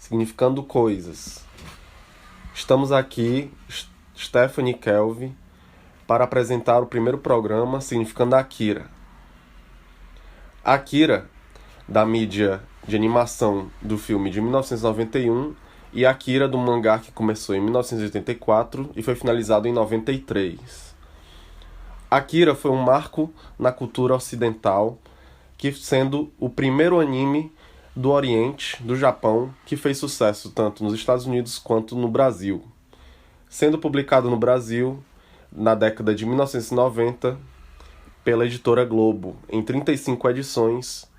significando coisas. Estamos aqui, Stephanie e Kelvin, para apresentar o primeiro programa significando Akira. Akira, da mídia de animação do filme de 1991, e Akira, do mangá que começou em 1984 e foi finalizado em 93. Akira foi um marco na cultura ocidental, que sendo o primeiro anime do Oriente, do Japão, que fez sucesso tanto nos Estados Unidos quanto no Brasil. Sendo publicado no Brasil na década de 1990 pela editora Globo, em 35 edições,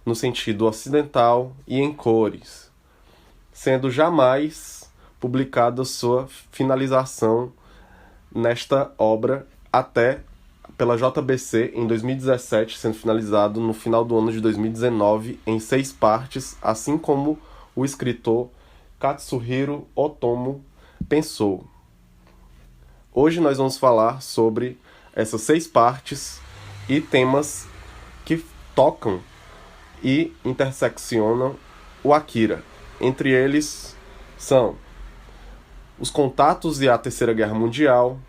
no sentido ocidental e em cores, sendo jamais publicada sua finalização nesta obra até pela JBC em 2017, sendo finalizado no final do ano de 2019 em 6 partes, assim como o escritor Katsuhiro Otomo pensou. Hoje nós vamos falar sobre essas 6 partes e temas que tocam e interseccionam o Akira. Entre eles são os contatos e a Terceira Guerra Mundial,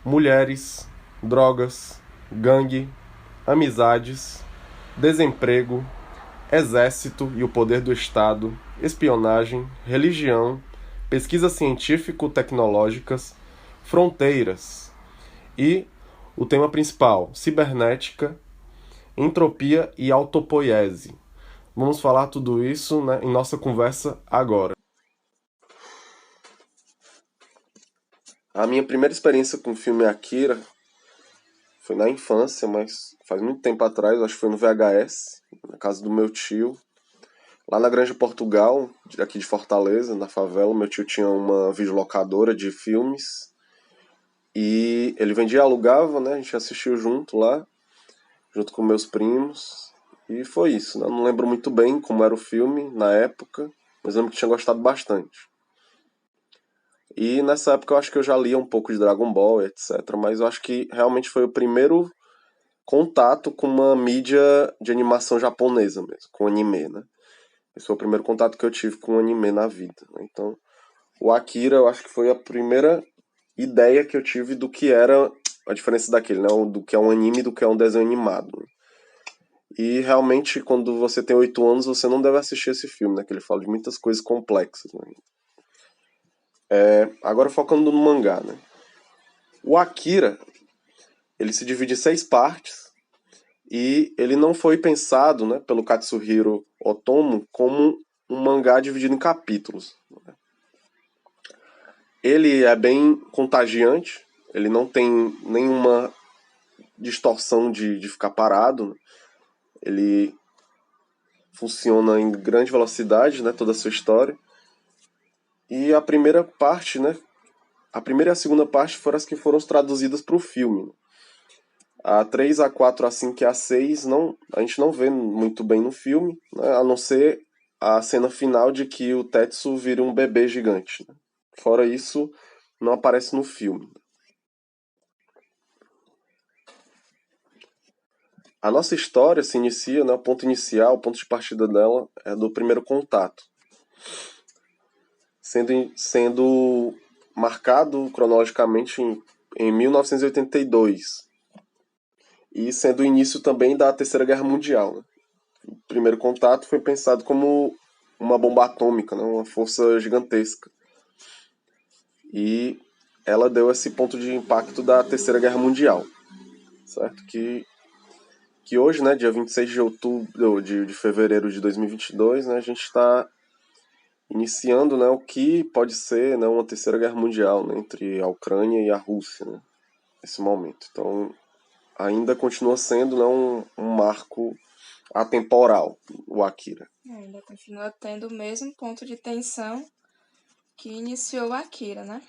mulheres, drogas, gangue, amizades, desemprego, exército e o poder do Estado, espionagem, religião, pesquisas científico-tecnológicas, fronteiras e o tema principal, cibernética, entropia e autopoiese. Vamos falar tudo isso, né, em nossa conversa agora. A minha primeira experiência com o filme Akira foi na infância, mas faz muito tempo atrás, acho que foi no VHS, na casa do meu tio, lá na Granja Portugal, aqui de Fortaleza, na favela. Meu tio tinha uma videolocadora de filmes e ele vendia e alugava, né? A gente assistiu junto lá, junto com meus primos, e foi isso, né? Não lembro muito bem como era o filme na época, mas lembro que tinha gostado bastante. E nessa época eu acho que eu já lia um pouco de Dragon Ball, etc. Mas eu acho que realmente foi o primeiro contato com uma mídia de animação japonesa mesmo, com anime, né? Esse foi o primeiro contato que eu tive com anime na vida, né? Então, o Akira eu acho que foi a primeira ideia que eu tive do que era a diferença daquele, né? Do que é um anime e do que é um desenho animado, né? E realmente, quando você tem 8 anos, você não deve assistir esse filme, né? Que ele fala de muitas coisas complexas, né? Agora focando no mangá, né? O Akira, ele se divide em 6 partes e ele não foi pensado, né, pelo Katsuhiro Otomo como um mangá dividido em capítulos. Ele é bem contagiante, ele não tem nenhuma distorção de ficar parado, né? Ele funciona em grande velocidade, né, toda a sua história. E a primeira parte, né, a primeira e a segunda parte foram as que foram traduzidas para o filme. A 3, a 4, a 5 e a 6 não, a gente não vê muito bem no filme, né, a não ser a cena final de que o Tetsu vira um bebê gigante, né? Fora isso, não aparece no filme. A nossa história se inicia, né, o ponto inicial, o ponto de partida dela é do primeiro contato, sendo marcado cronologicamente em 1982 e sendo o início também da Terceira Guerra Mundial, né? O primeiro contato foi pensado como uma bomba atômica, né, uma força gigantesca, e ela deu esse ponto de impacto da Terceira Guerra Mundial, certo? Que hoje, né, dia 26 de outubro, de fevereiro de 2022, né, a gente está iniciando, né, o que pode ser, né, uma terceira guerra mundial, né, entre a Ucrânia e a Rússia, né, nesse momento. Então, ainda continua sendo, né, um marco atemporal, o Akira. Ainda continua tendo o mesmo ponto de tensão que iniciou o Akira, né?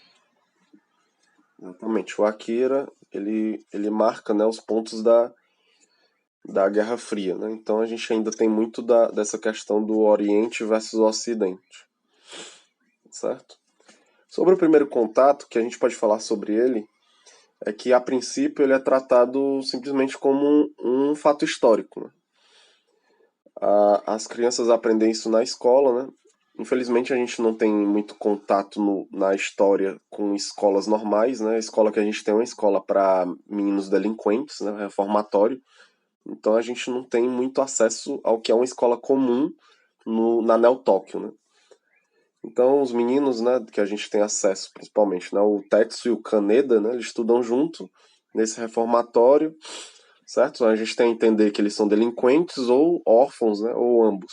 Exatamente. O Akira, ele marca, né, os pontos da Guerra Fria, né? Então a gente ainda tem muito dessa questão do Oriente versus o Ocidente, certo? Sobre o primeiro contato, que a gente pode falar sobre ele, é que a princípio ele é tratado simplesmente como um fato histórico, né? As crianças aprendem isso na escola, né? infelizmente a gente não tem muito contato na história com escolas normais, né? A escola que a gente tem é uma escola para meninos delinquentes, né? Reformatório. Então a gente não tem muito acesso ao que é uma escola comum na Neo Tóquio, né? Então os meninos, né, que a gente tem acesso principalmente, né, o Tetsu e o Kaneda, né, eles estudam junto nesse reformatório, certo? A gente tem a entender que eles são delinquentes ou órfãos, né, ou ambos,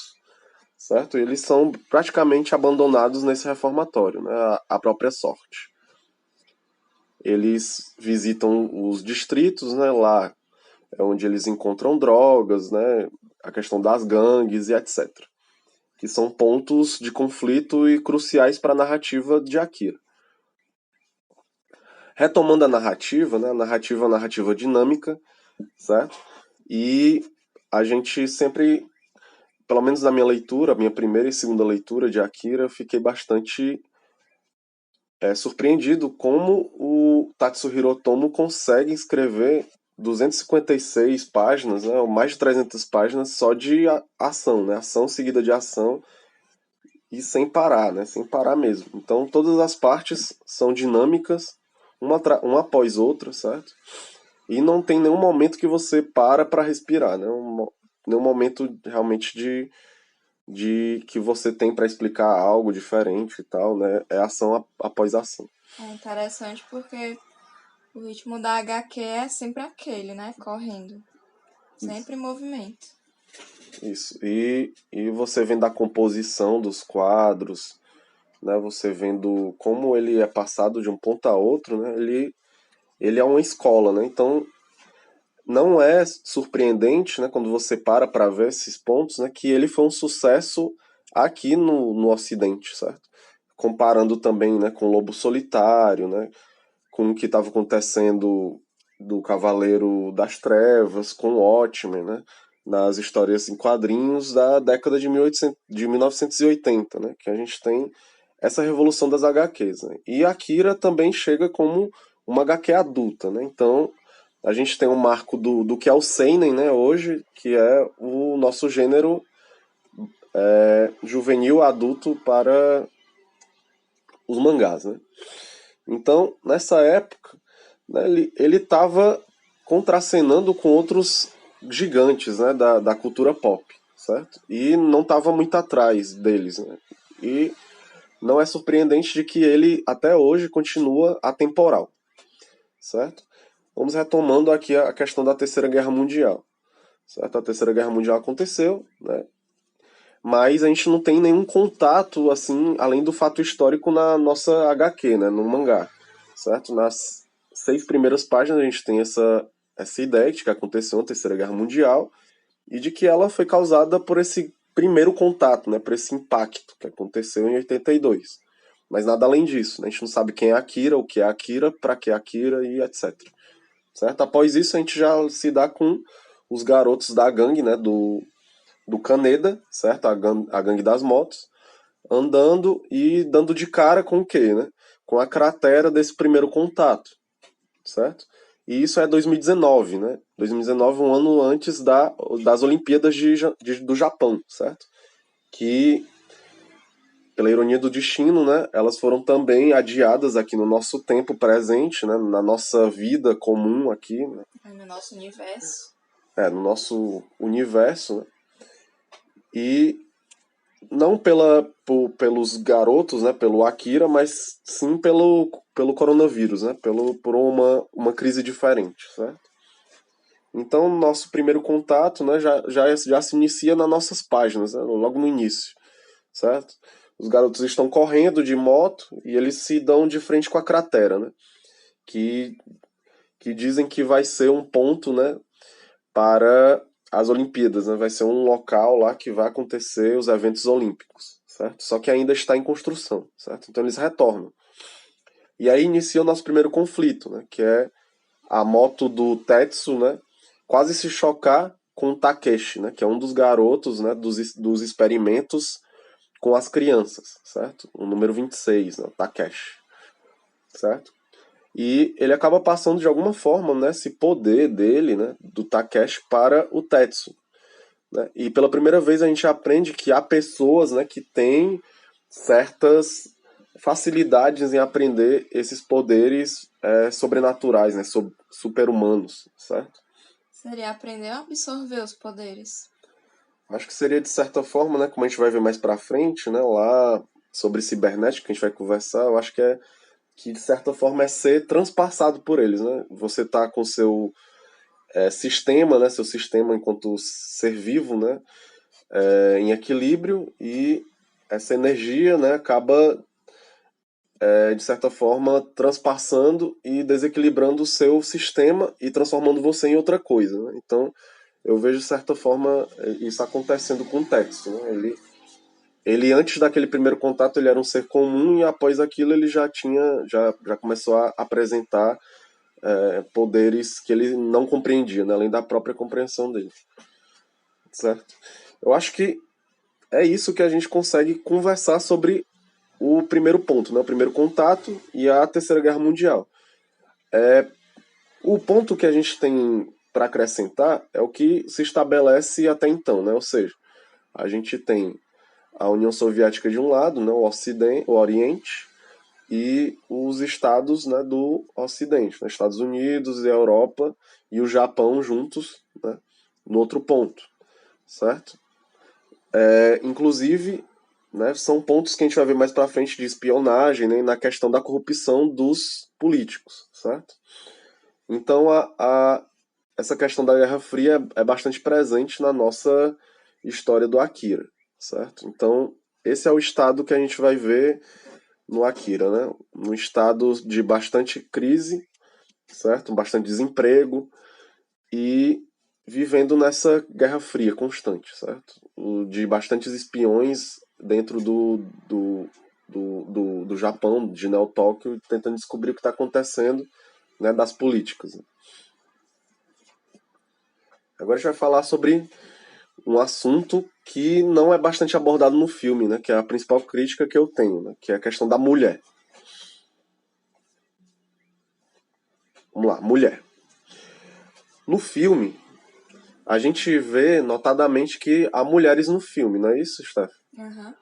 certo? E eles são praticamente abandonados nesse reformatório, né, à própria sorte. Eles visitam os distritos, né, lá é onde eles encontram drogas, né, a questão das gangues e etc. Que são pontos de conflito e cruciais para a narrativa de Akira. Retomando a narrativa, né, a narrativa é uma narrativa dinâmica, certo? E a gente sempre, pelo menos na minha leitura, minha primeira e segunda leitura de Akira, eu fiquei bastante surpreendido como o Tatsuhiro Otomo consegue escrever 256 páginas, né, ou mais de 300 páginas só de ação, né, ação seguida de ação e sem parar, né, sem parar mesmo. Então todas as partes são dinâmicas, uma após outra, certo? E não tem nenhum momento que você para respirar, né? Nenhum momento realmente de que você tem para explicar algo diferente e tal, né? É ação após ação. É interessante porque o ritmo da HQ é sempre aquele, né? Correndo. Sempre em movimento. Isso. E você vendo a composição dos quadros, né? Você vendo como ele é passado de um ponto a outro, né? Ele é uma escola, né? Então não é surpreendente, né, quando você para ver esses pontos, né, que ele foi um sucesso aqui no Ocidente, certo? Comparando também, né, com o Lobo Solitário, né, com o que estava acontecendo do Cavaleiro das Trevas, com o Watchmen, né, nas histórias em quadrinhos da década de 1980, né, que a gente tem essa revolução das HQs. Né? E Akira também chega como uma HQ adulta, né? Então a gente tem um marco do que é o seinen, né, hoje, que é o nosso gênero juvenil adulto para os mangás, né? Então, nessa época, né, ele estava contracenando com outros gigantes, né, da cultura pop, certo? E não estava muito atrás deles, né? E não é surpreendente de que ele até hoje continua atemporal, certo? Vamos retomando aqui a questão da Terceira Guerra Mundial. Certo? A Terceira Guerra Mundial aconteceu, né? Mas a gente não tem nenhum contato, assim, além do fato histórico na nossa HQ, né? No mangá, certo? Nas 6 primeiras páginas a gente tem essa ideia de que aconteceu a Terceira Guerra Mundial e de que ela foi causada por esse primeiro contato, né? Por esse impacto que aconteceu em 82. Mas nada além disso, né? A gente não sabe quem é Akira, o que é Akira, para que é Akira e etc. Certo? Após isso, a gente já se dá com os garotos da gangue, né, do Kaneda, certo? A gangue das motos, andando e dando de cara com o quê, né? Com a cratera desse primeiro contato, certo? E isso é 2019, né? 2019, um ano antes das Olimpíadas do Japão, certo? Que, pela ironia do destino, né, elas foram também adiadas aqui no nosso tempo presente, né, na nossa vida comum aqui, né, No nosso universo. no nosso universo, né, e não pelos garotos, né, pelo Akira, mas sim pelo coronavírus, né, por uma crise diferente, certo? Então, nosso primeiro contato, né, já se inicia nas nossas páginas, né, logo no início, certo? Os garotos estão correndo de moto e eles se dão de frente com a cratera, né? Que, que dizem que vai ser um ponto, né, para as Olimpíadas, né? Vai ser um local lá que vai acontecer os eventos olímpicos, certo? Só que ainda está em construção, certo? Então eles retornam. E aí inicia o nosso primeiro conflito, né, que é a moto do Tetsu, né, quase se chocar com o Takeshi, né, que é um dos garotos, né, dos experimentos com as crianças, certo? O número 26, né, o Takeshi, certo? E ele acaba passando de alguma forma, né, esse poder dele, né, do Takeshi para o Tetsu, né? E pela primeira vez a gente aprende que há pessoas, né, que têm certas facilidades em aprender esses poderes sobrenaturais, né, super-humanos, certo? Seria aprender a absorver os poderes. Acho que seria de certa forma, né, como a gente vai ver mais pra frente, né, lá sobre cibernética que a gente vai conversar, eu acho que de certa forma é ser transpassado por eles, né? Você tá com seu sistema, né, seu sistema enquanto ser vivo, né, em equilíbrio e essa energia, né, acaba de certa forma transpassando e desequilibrando o seu sistema e transformando você em outra coisa, né? Então eu vejo de certa forma isso acontecendo com o Tetsu, né? Ele antes daquele primeiro contato ele era um ser comum e após aquilo ele já começou a apresentar poderes que ele não compreendia, né? Além da própria compreensão dele, certo? Eu acho que é isso que a gente consegue conversar sobre o primeiro ponto, né? O primeiro contato e a Terceira Guerra Mundial. O ponto que a gente tem para acrescentar é o que se estabelece até então, né? Ou seja, a gente tem a União Soviética de um lado, né? O Oriente e os estados, né, do Ocidente, né? Estados Unidos e a Europa e o Japão juntos, né? No outro ponto, certo? Inclusive, né, são pontos que a gente vai ver mais para frente de espionagem, né, na questão da corrupção dos políticos, certo? Então, essa questão da Guerra Fria é bastante presente na nossa história do Akira, certo? Então, esse é o estado que a gente vai ver no Akira, né? Um estado de bastante crise, certo? Bastante desemprego e vivendo nessa Guerra Fria constante, certo? De bastantes espiões dentro do Japão, de Neo Tóquio, tentando descobrir o que está acontecendo, né, das políticas. Agora a gente vai falar sobre um assunto que não é bastante abordado no filme, né, que é a principal crítica que eu tenho, né, que é a questão da mulher. Vamos lá, mulher. No filme, a gente vê notadamente que há mulheres no filme, não é isso, Steph? Aham.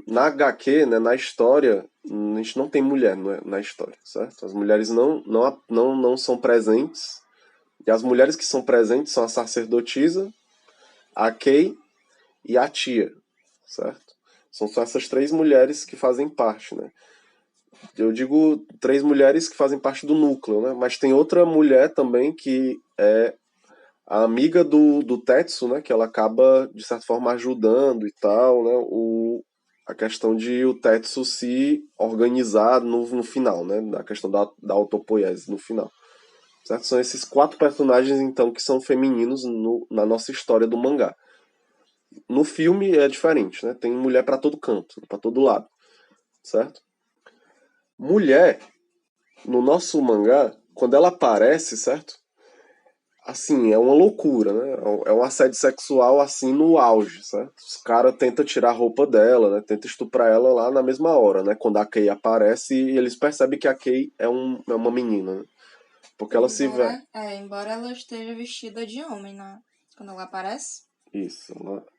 Na HQ, né, na história, a gente não tem mulher na história, certo? As mulheres não são presentes. E as mulheres que são presentes são a sacerdotisa, a Kay e a tia, certo? São só essas três mulheres que fazem parte, né? Eu digo três mulheres que fazem parte do núcleo, né? Mas tem outra mulher também que é a amiga do Tetsu, né? Que ela acaba, de certa forma, ajudando e tal, né? A questão de o Tetsu se organizar no final, né? A questão da autopoiese no final. Certo? São esses quatro personagens, então, que são femininos na nossa história do mangá. No filme é diferente, né? Tem mulher para todo canto, para todo lado, certo? Mulher, no nosso mangá, quando ela aparece, certo? Assim, é uma loucura, né? É um assédio sexual, assim, no auge, certo? Os caras tentam tirar a roupa dela, né? Tentam estuprar ela lá na mesma hora, né? Quando a Kay aparece e eles percebem que a Kay é uma menina, né? Porque ela se vê... Embora ela esteja vestida de homem quando ela aparece. Isso,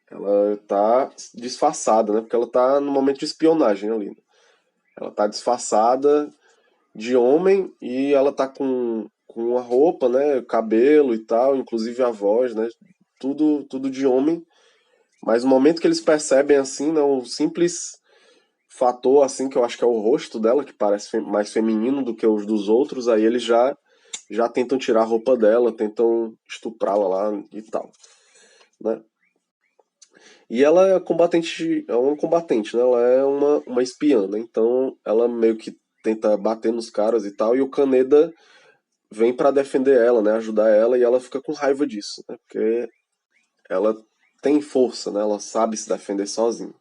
ela tá disfarçada, né? Porque ela tá no momento de espionagem ali, né? Ela tá disfarçada de homem e ela tá com a roupa, né? Cabelo e tal, inclusive a voz, né? Tudo de homem. Mas no momento que eles percebem assim, né? O simples fator, assim, que eu acho que é o rosto dela, que parece mais feminino do que os dos outros, aí eles já tentam tirar a roupa dela, tentam estuprá-la lá e tal, né? E ela é uma combatente, né? Ela é uma espiã, né? Então ela meio que tenta bater nos caras e tal, e o Kaneda vem pra defender ela, né? Ajudar ela, e ela fica com raiva disso, né? Porque ela tem força, né? Ela sabe se defender sozinha,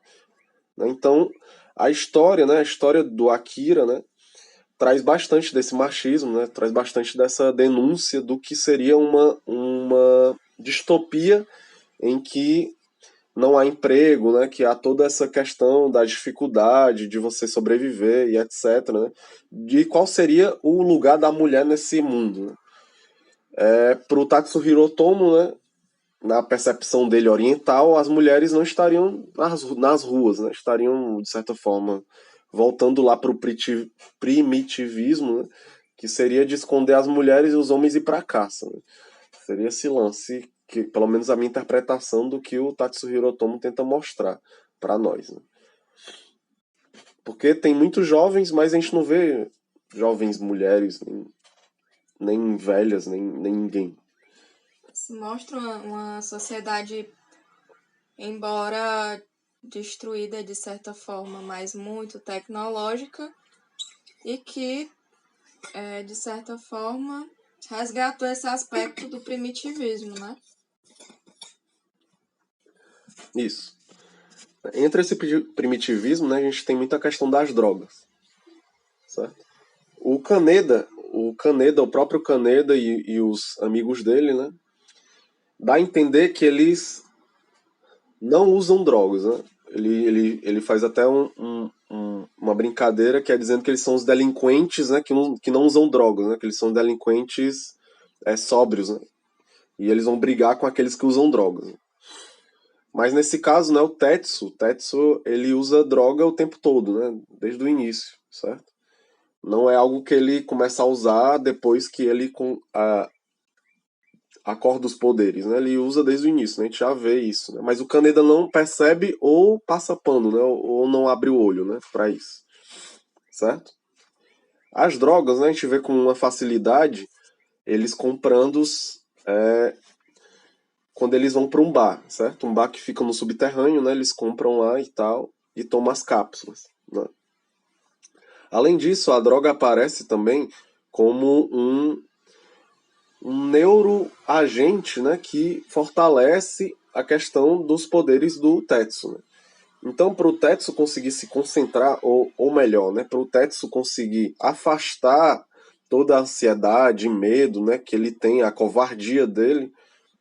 né? Então a história, né? A história do Akira, né? Traz bastante desse machismo, né? Traz bastante dessa denúncia do que seria uma distopia em que não há emprego, né? Que há toda essa questão da dificuldade de você sobreviver e etc, né? De qual seria o lugar da mulher nesse mundo, né? Pro Tatsuhiro Tomo, né? na percepção dele oriental, as mulheres não estariam nas ruas, né? Estariam, de certa forma, voltando lá para o primitivismo, né? Que seria de esconder as mulheres e os homens ir para a caça. Né? Seria esse lance, que, pelo menos a minha interpretação do que o Tatsuhiro Otomo tenta mostrar para nós. Né? Porque tem muitos jovens, mas a gente não vê jovens mulheres, nem velhas, nem ninguém. Se mostra uma sociedade, embora destruída de certa forma, mas muito tecnológica e que, de certa forma, resgatou esse aspecto do primitivismo, né? Isso. Entre esse primitivismo, né, a gente tem muita questão das drogas. Certo? O Kaneda, o próprio Kaneda e os amigos dele, né, dá a entender que eles não usam drogas, né? Ele faz até uma brincadeira que é dizendo que eles são os delinquentes, né, que não usam drogas, né, que eles são delinquentes sóbrios, né, e eles vão brigar com aqueles que usam drogas. Né? Mas nesse caso, né, o Tetsu, ele usa droga o tempo todo, né, desde o início, certo? Não é algo que ele começa a usar depois que ele acorda os poderes, né? Ele usa desde o início, né? A gente já vê isso, né? Mas o Kaneda não percebe ou passa pano, né? Ou não abre o olho, né? Para isso, certo? As drogas, né? A gente vê com uma facilidade eles comprando quando eles vão para um bar, certo? Um bar que fica no subterrâneo, né? Eles compram lá e tal e tomam as cápsulas, né? Além disso, a droga aparece também como um neuroagente, né, que fortalece a questão dos poderes do Tetsu. Né? Então, para o Tetsu conseguir se concentrar, ou melhor, né, para o Tetsu conseguir afastar toda a ansiedade, medo, né, que ele tem, a covardia dele,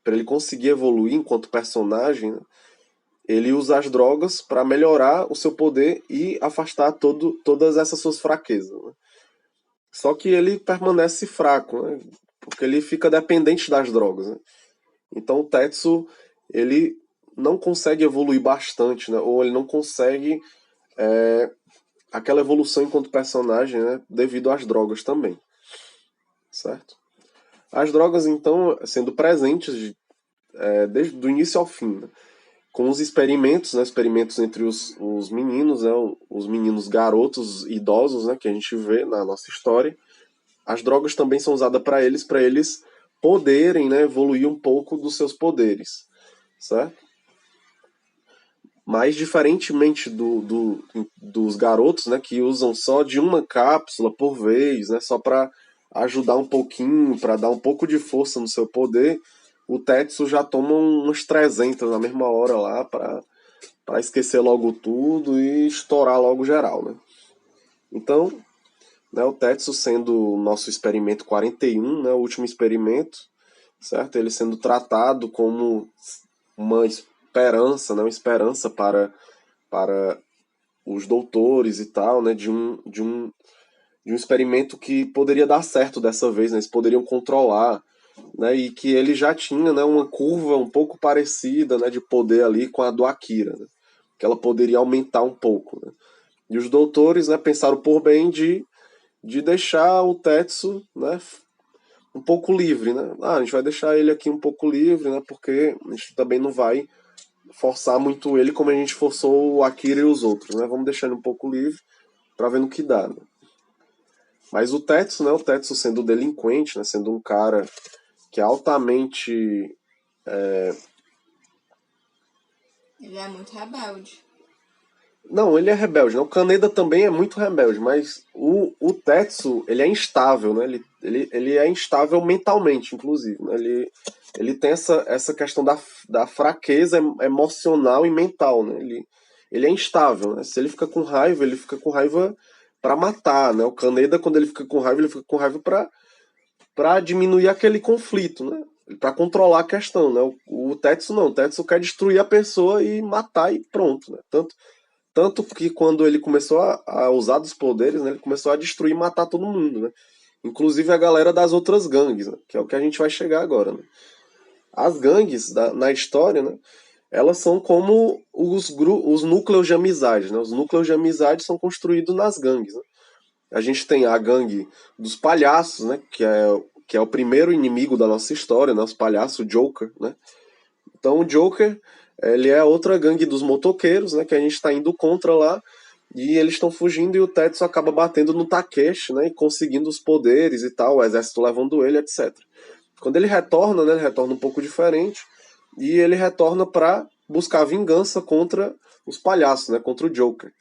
para ele conseguir evoluir enquanto personagem, né, ele usa as drogas para melhorar o seu poder e afastar todas essas suas fraquezas. Né? Só que ele permanece fraco, né? Porque ele fica dependente das drogas. Né? Então o Tetsu ele não consegue evoluir bastante, né? Ou ele não consegue aquela evolução enquanto personagem, né? Devido às drogas também, certo? As drogas então sendo presentes desde o início ao fim, né? Com os experimentos, né? Experimentos entre os meninos, né? Os meninos garotos idosos, né? Que a gente vê na nossa história. As drogas também são usadas para eles poderem, né, evoluir um pouco dos seus poderes, certo? Mas diferentemente dos garotos, né, que usam só de uma cápsula por vez, né, só para ajudar um pouquinho, para dar um pouco de força no seu poder, o Tetsu já toma uns 300 na mesma hora lá para esquecer logo tudo e estourar logo geral, né? Então, né, o Tetsu sendo o nosso experimento 41, né, o último experimento, certo? Ele sendo tratado como uma esperança, né, uma esperança para os doutores e tal, né, de um experimento que poderia dar certo dessa vez, né, eles poderiam controlar, né, e que ele já tinha, né, uma curva um pouco parecida, né, de poder ali com a do Akira, né, que ela poderia aumentar um pouco, né. E os doutores, né, pensaram por bem de deixar o Tetsu, né, um pouco livre, né? A gente vai deixar ele aqui um pouco livre, né? Porque a gente também não vai forçar muito ele como a gente forçou o Akira e os outros, né? Vamos deixar ele um pouco livre para ver no que dá, né? Mas o Tetsu, né? O Tetsu sendo delinquente, né? Sendo um cara que é altamente... Ele é muito rebelde. Não, ele é rebelde, né? O Kaneda também é muito rebelde, mas o Tetsu, ele é instável, né? Ele é instável mentalmente, inclusive, né? Ele tem essa questão da fraqueza emocional e mental, né? Ele é instável, né? Se ele fica com raiva, ele fica com raiva para matar, né? O Kaneda, quando ele fica com raiva, ele fica com raiva para diminuir aquele conflito, né? Para controlar a questão, né? O Tetsu não, o Tetsu quer destruir a pessoa e matar e pronto, né? Tanto que quando ele começou a usar dos poderes, né, ele começou a destruir e matar todo mundo, né? Inclusive a galera das outras gangues, né, que é o que a gente vai chegar agora, né? As gangues na história, né, elas são como os núcleos de amizade, né? Os núcleos de amizade são construídos nas gangues, né? A gente tem a gangue dos palhaços, né, que é o primeiro inimigo da nossa história, né, os palhaços, o Joker, né? Então o Joker, ele é outra gangue dos motoqueiros, né, que a gente está indo contra lá, e eles estão fugindo e o Tetsuo acaba batendo no Takeshi, né, e conseguindo os poderes e tal, o exército levando ele, etc. Quando ele retorna, né, ele retorna um pouco diferente, e ele retorna para buscar vingança contra os palhaços, né, contra o Joker,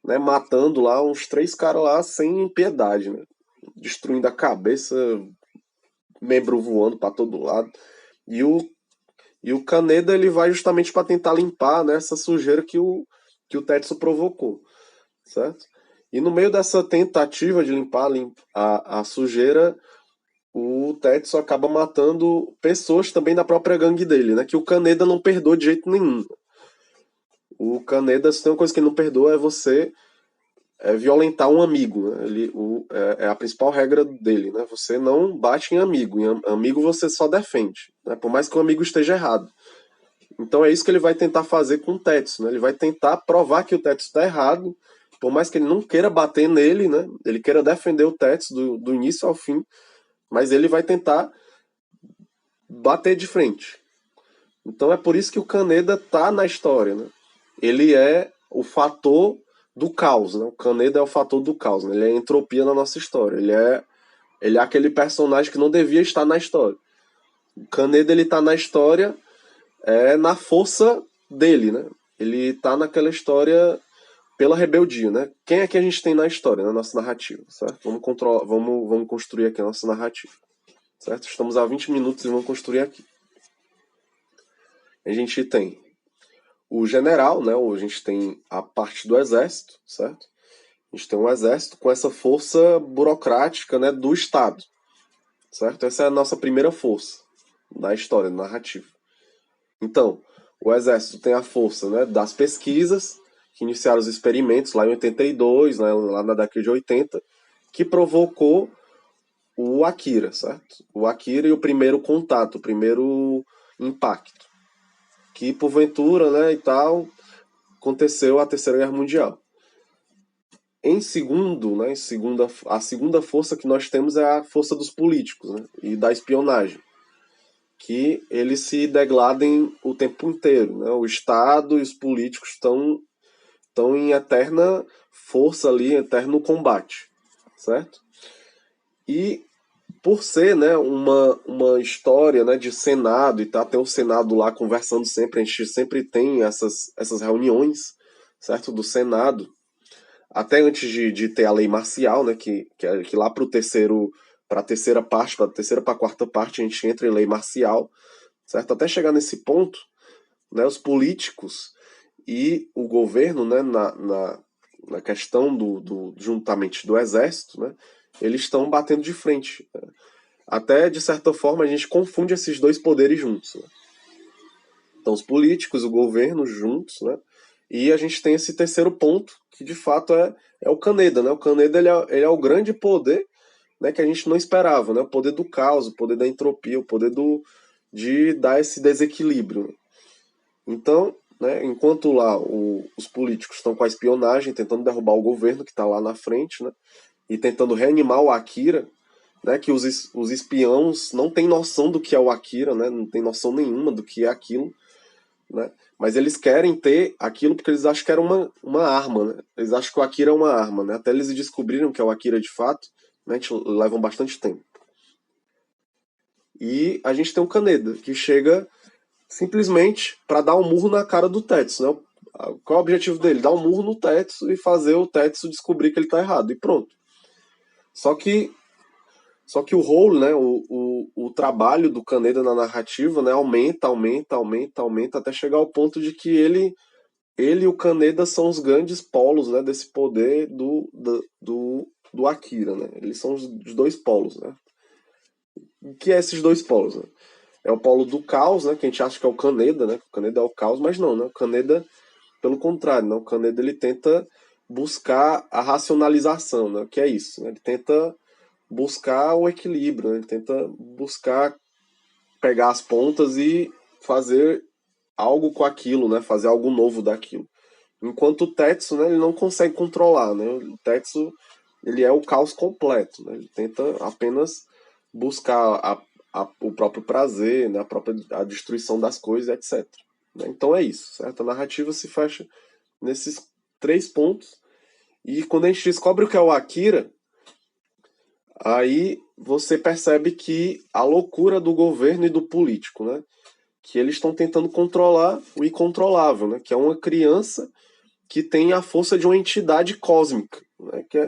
né, matando lá uns 3 caras lá sem piedade, né, destruindo a cabeça, membro voando para todo lado. E o Kaneda ele vai justamente para tentar limpar, né, essa sujeira que o Tetsu provocou, certo? E no meio dessa tentativa de limpar a sujeira, o Tetsu acaba matando pessoas também da própria gangue dele, né? Que o Kaneda não perdoa de jeito nenhum. O Kaneda, se tem uma coisa que ele não perdoa, é você violentar um amigo, né? É a principal regra dele, né? Você não bate em amigo. Em amigo você só defende, né? Por mais que o amigo esteja errado. Então é isso que ele vai tentar fazer com o Tetsu, né? Ele vai tentar provar que o Tetsu está errado, por mais que ele não queira bater nele, né? Ele queira defender o Tetsu do início ao fim, mas ele vai tentar bater de frente. Então é por isso que o Kaneda tá na história, né? Ele é o fator do caos, né? O Kaneda é o fator do caos, né? Ele é a entropia na nossa história. Ele é aquele personagem que não devia estar na história. O Kaneda ele tá na história na força dele, né? Ele tá naquela história pela rebeldia, né? Quem é que a gente tem na história, na nossa narrativa, certo? Vamos construir aqui a nossa narrativa, certo? Estamos a 20 minutos e vamos construir aqui. A gente tem o general, né? Ou a gente tem a parte do exército, certo? A gente tem um exército com essa força burocrática, né, do Estado, certo? Essa é a nossa primeira força da história, da narrativa. Então, o exército tem a força, né, das pesquisas, que iniciaram os experimentos lá em 82, né, lá na década de 80, que provocou o Akira, certo? O Akira e o primeiro contato, o primeiro impacto. Que porventura, né, e tal, aconteceu a Terceira Guerra Mundial. Em segundo, né, a segunda força que nós temos é a força dos políticos, né, e da espionagem, que eles se degladem o tempo inteiro, né? O Estado e os políticos estão em eterna força ali, em eterno combate, certo? E por ser, né, uma história, né, de Senado e tá, tem o Senado lá conversando sempre, a gente sempre tem essas reuniões, certo, do Senado, até antes de ter a lei marcial, né, que lá para a terceira parte, para a terceira para a quarta parte, a gente entra em lei marcial, certo? Até chegar nesse ponto, né, os políticos e o governo, né, na questão juntamente do exército, né, eles estão batendo de frente. Né? Até, de certa forma, a gente confunde esses dois poderes juntos. Né? Então, os políticos, o governo juntos, né? E a gente tem esse terceiro ponto, que de fato é o Kaneda, né? O Kaneda ele é o grande poder, né, que a gente não esperava, né? O poder do caos, o poder da entropia, o poder de dar esse desequilíbrio. Então, né, enquanto lá os políticos estão com a espionagem, tentando derrubar o governo que está lá na frente, né? E tentando reanimar o Akira, né, que os espiões não têm noção do que é o Akira, né? Não tem noção nenhuma do que é aquilo. Né? Mas eles querem ter aquilo porque eles acham que era uma arma, né? Eles acham que o Akira é uma arma, né? Até eles descobrirem que é o Akira de fato, né? Levam bastante tempo. E a gente tem o Kaneda, que chega simplesmente para dar um murro na cara do Tetsu, né? Qual é o objetivo dele? Dar um murro no Tetsu e fazer o Tetsu descobrir que ele tá errado, e pronto. Só que o role, né, o trabalho do Kaneda na narrativa, né, aumenta até chegar ao ponto de que ele e o Kaneda são os grandes polos, né, desse poder do Akira, né? Eles são os dois polos, né? O que é esses dois polos, né? É o polo do caos, né, que a gente acha que é o Kaneda, né? O Kaneda é o caos, mas não, né? O Kaneda, pelo contrário, né? O Kaneda ele tenta buscar a racionalização, né? O que é isso? Né? Ele tenta buscar o equilíbrio, né? Ele tenta buscar pegar as pontas e fazer algo com aquilo, né? Fazer algo novo daquilo. Enquanto o Tetsu, né, ele não consegue controlar, né? O Tetsu, ele é o caos completo, né? Ele tenta apenas buscar o próprio prazer, né? A destruição das coisas, etc. Né? Então é isso, certo? A narrativa se fecha nesses 3 pontos. E quando a gente descobre o que é o Akira, aí você percebe que a loucura do governo e do político, né? Que eles estão tentando controlar o incontrolável, né? Que é uma criança que tem a força de uma entidade cósmica, né? Que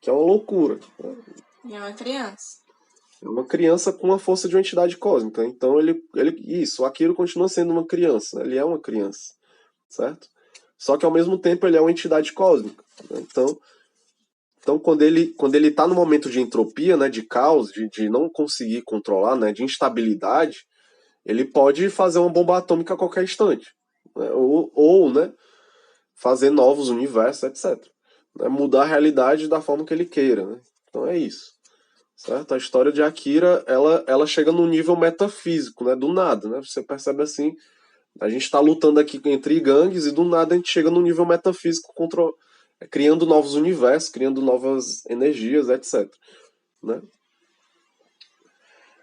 é uma loucura. Né? É uma criança. É uma criança com a força de uma entidade cósmica. Então isso, o Akira continua sendo uma criança, né? Ele é uma criança, certo? Só que ao mesmo tempo ele é uma entidade cósmica. Né? Então quando ele tá no momento de entropia, né, de caos, de não conseguir controlar, né, de instabilidade, ele pode fazer uma bomba atômica a qualquer instante. Né? Ou, né, fazer novos universos, etc. Né? Mudar a realidade da forma que ele queira. Né? Então é isso. Certo? A história de Akira, ela chega num nível metafísico, né? Do nada, né? Você percebe assim, a gente está lutando aqui entre gangues e do nada a gente chega num nível metafísico criando novos universos, criando novas energias, etc. Né?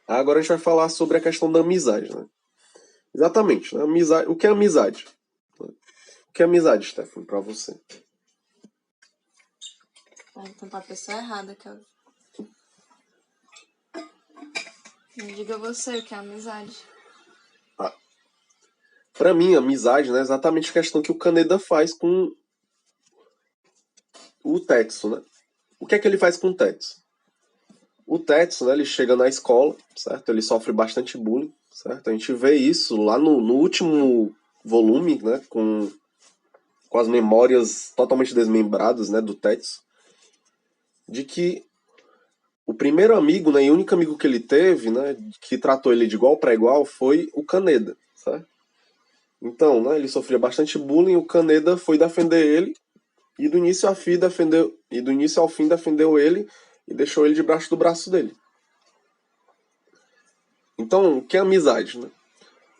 Agora a gente vai falar sobre a questão da amizade, né? Exatamente, né? Amizade, o que é amizade? O que é amizade, Stephanie, pra você? Então tá a pessoa errada, cara. Me diga você o que é amizade. Pra mim, amizade, né, é exatamente a questão que o Kaneda faz com o Tetsu, né? O que é que ele faz com o Tetsu? O Tetsu, né, ele chega na escola, certo? Ele sofre bastante bullying, certo? A gente vê isso lá no último volume, né, com as memórias totalmente desmembradas, né, do Tetsu, de que o primeiro amigo, né, e o único amigo que ele teve, né, que tratou ele de igual para igual, foi o Kaneda, certo? Então, né, ele sofria bastante bullying, o Kaneda foi defender ele e do início ao fim defendeu ele e deixou ele debaixo do braço dele. Então, o que é amizade, né?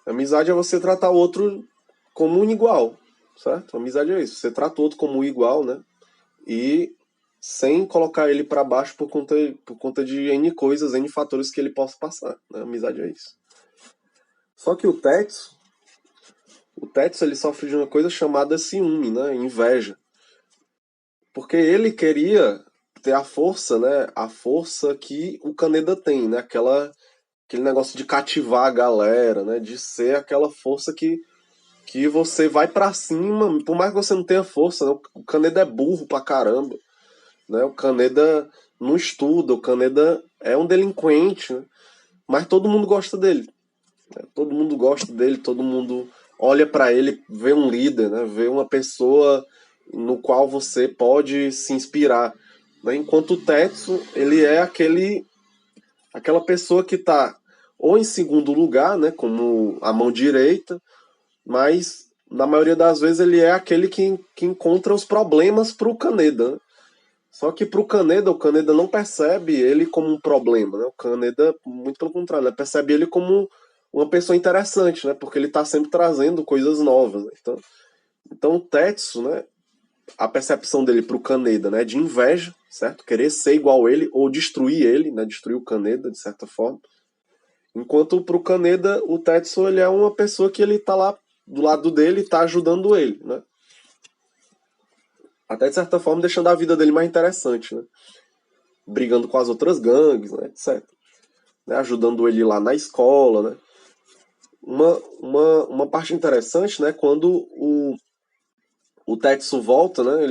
Amizade é você tratar o outro como um igual, certo? Amizade é isso, você trata o outro como um igual, né? E sem colocar ele para baixo por conta de N coisas, N fatores que ele possa passar, né? Amizade é isso. Só que o Tetsu ele sofre de uma coisa chamada ciúme, né? Inveja. Porque ele queria ter a força, né? A força que o Kaneda tem, né? Aquele negócio de cativar a galera, né? De ser aquela força que você vai pra cima, por mais que você não tenha força, né? O Kaneda é burro pra caramba, né? O Kaneda não estuda, o Kaneda é um delinquente, né? Mas todo mundo gosta dele, né? Todo mundo gosta dele, todo mundo olha pra ele, vê um líder, né? Vê uma pessoa no qual você pode se inspirar, né? Enquanto o Tetsu, ele é aquela pessoa que tá ou em segundo lugar, né, como a mão direita, mas na maioria das vezes ele é aquele que encontra os problemas pro Kaneda, né? Só que pro Kaneda, o Kaneda não percebe ele como um problema, né? O Kaneda, muito pelo contrário, né? Percebe ele como uma pessoa interessante, né? Porque ele tá sempre trazendo coisas novas, né? Então o Tetsu, né? A percepção dele pro Kaneda, né? De inveja, certo? Querer ser igual a ele ou destruir ele, né? Destruir o Kaneda, de certa forma. Enquanto pro Kaneda, o Tetsu, ele é uma pessoa que ele tá lá do lado dele e tá ajudando ele, né? Até de certa forma deixando a vida dele mais interessante, né? Brigando com as outras gangues, né? Etc. Né? Ajudando ele lá na escola, né? Uma parte interessante, né? Quando o Tetsu volta, né?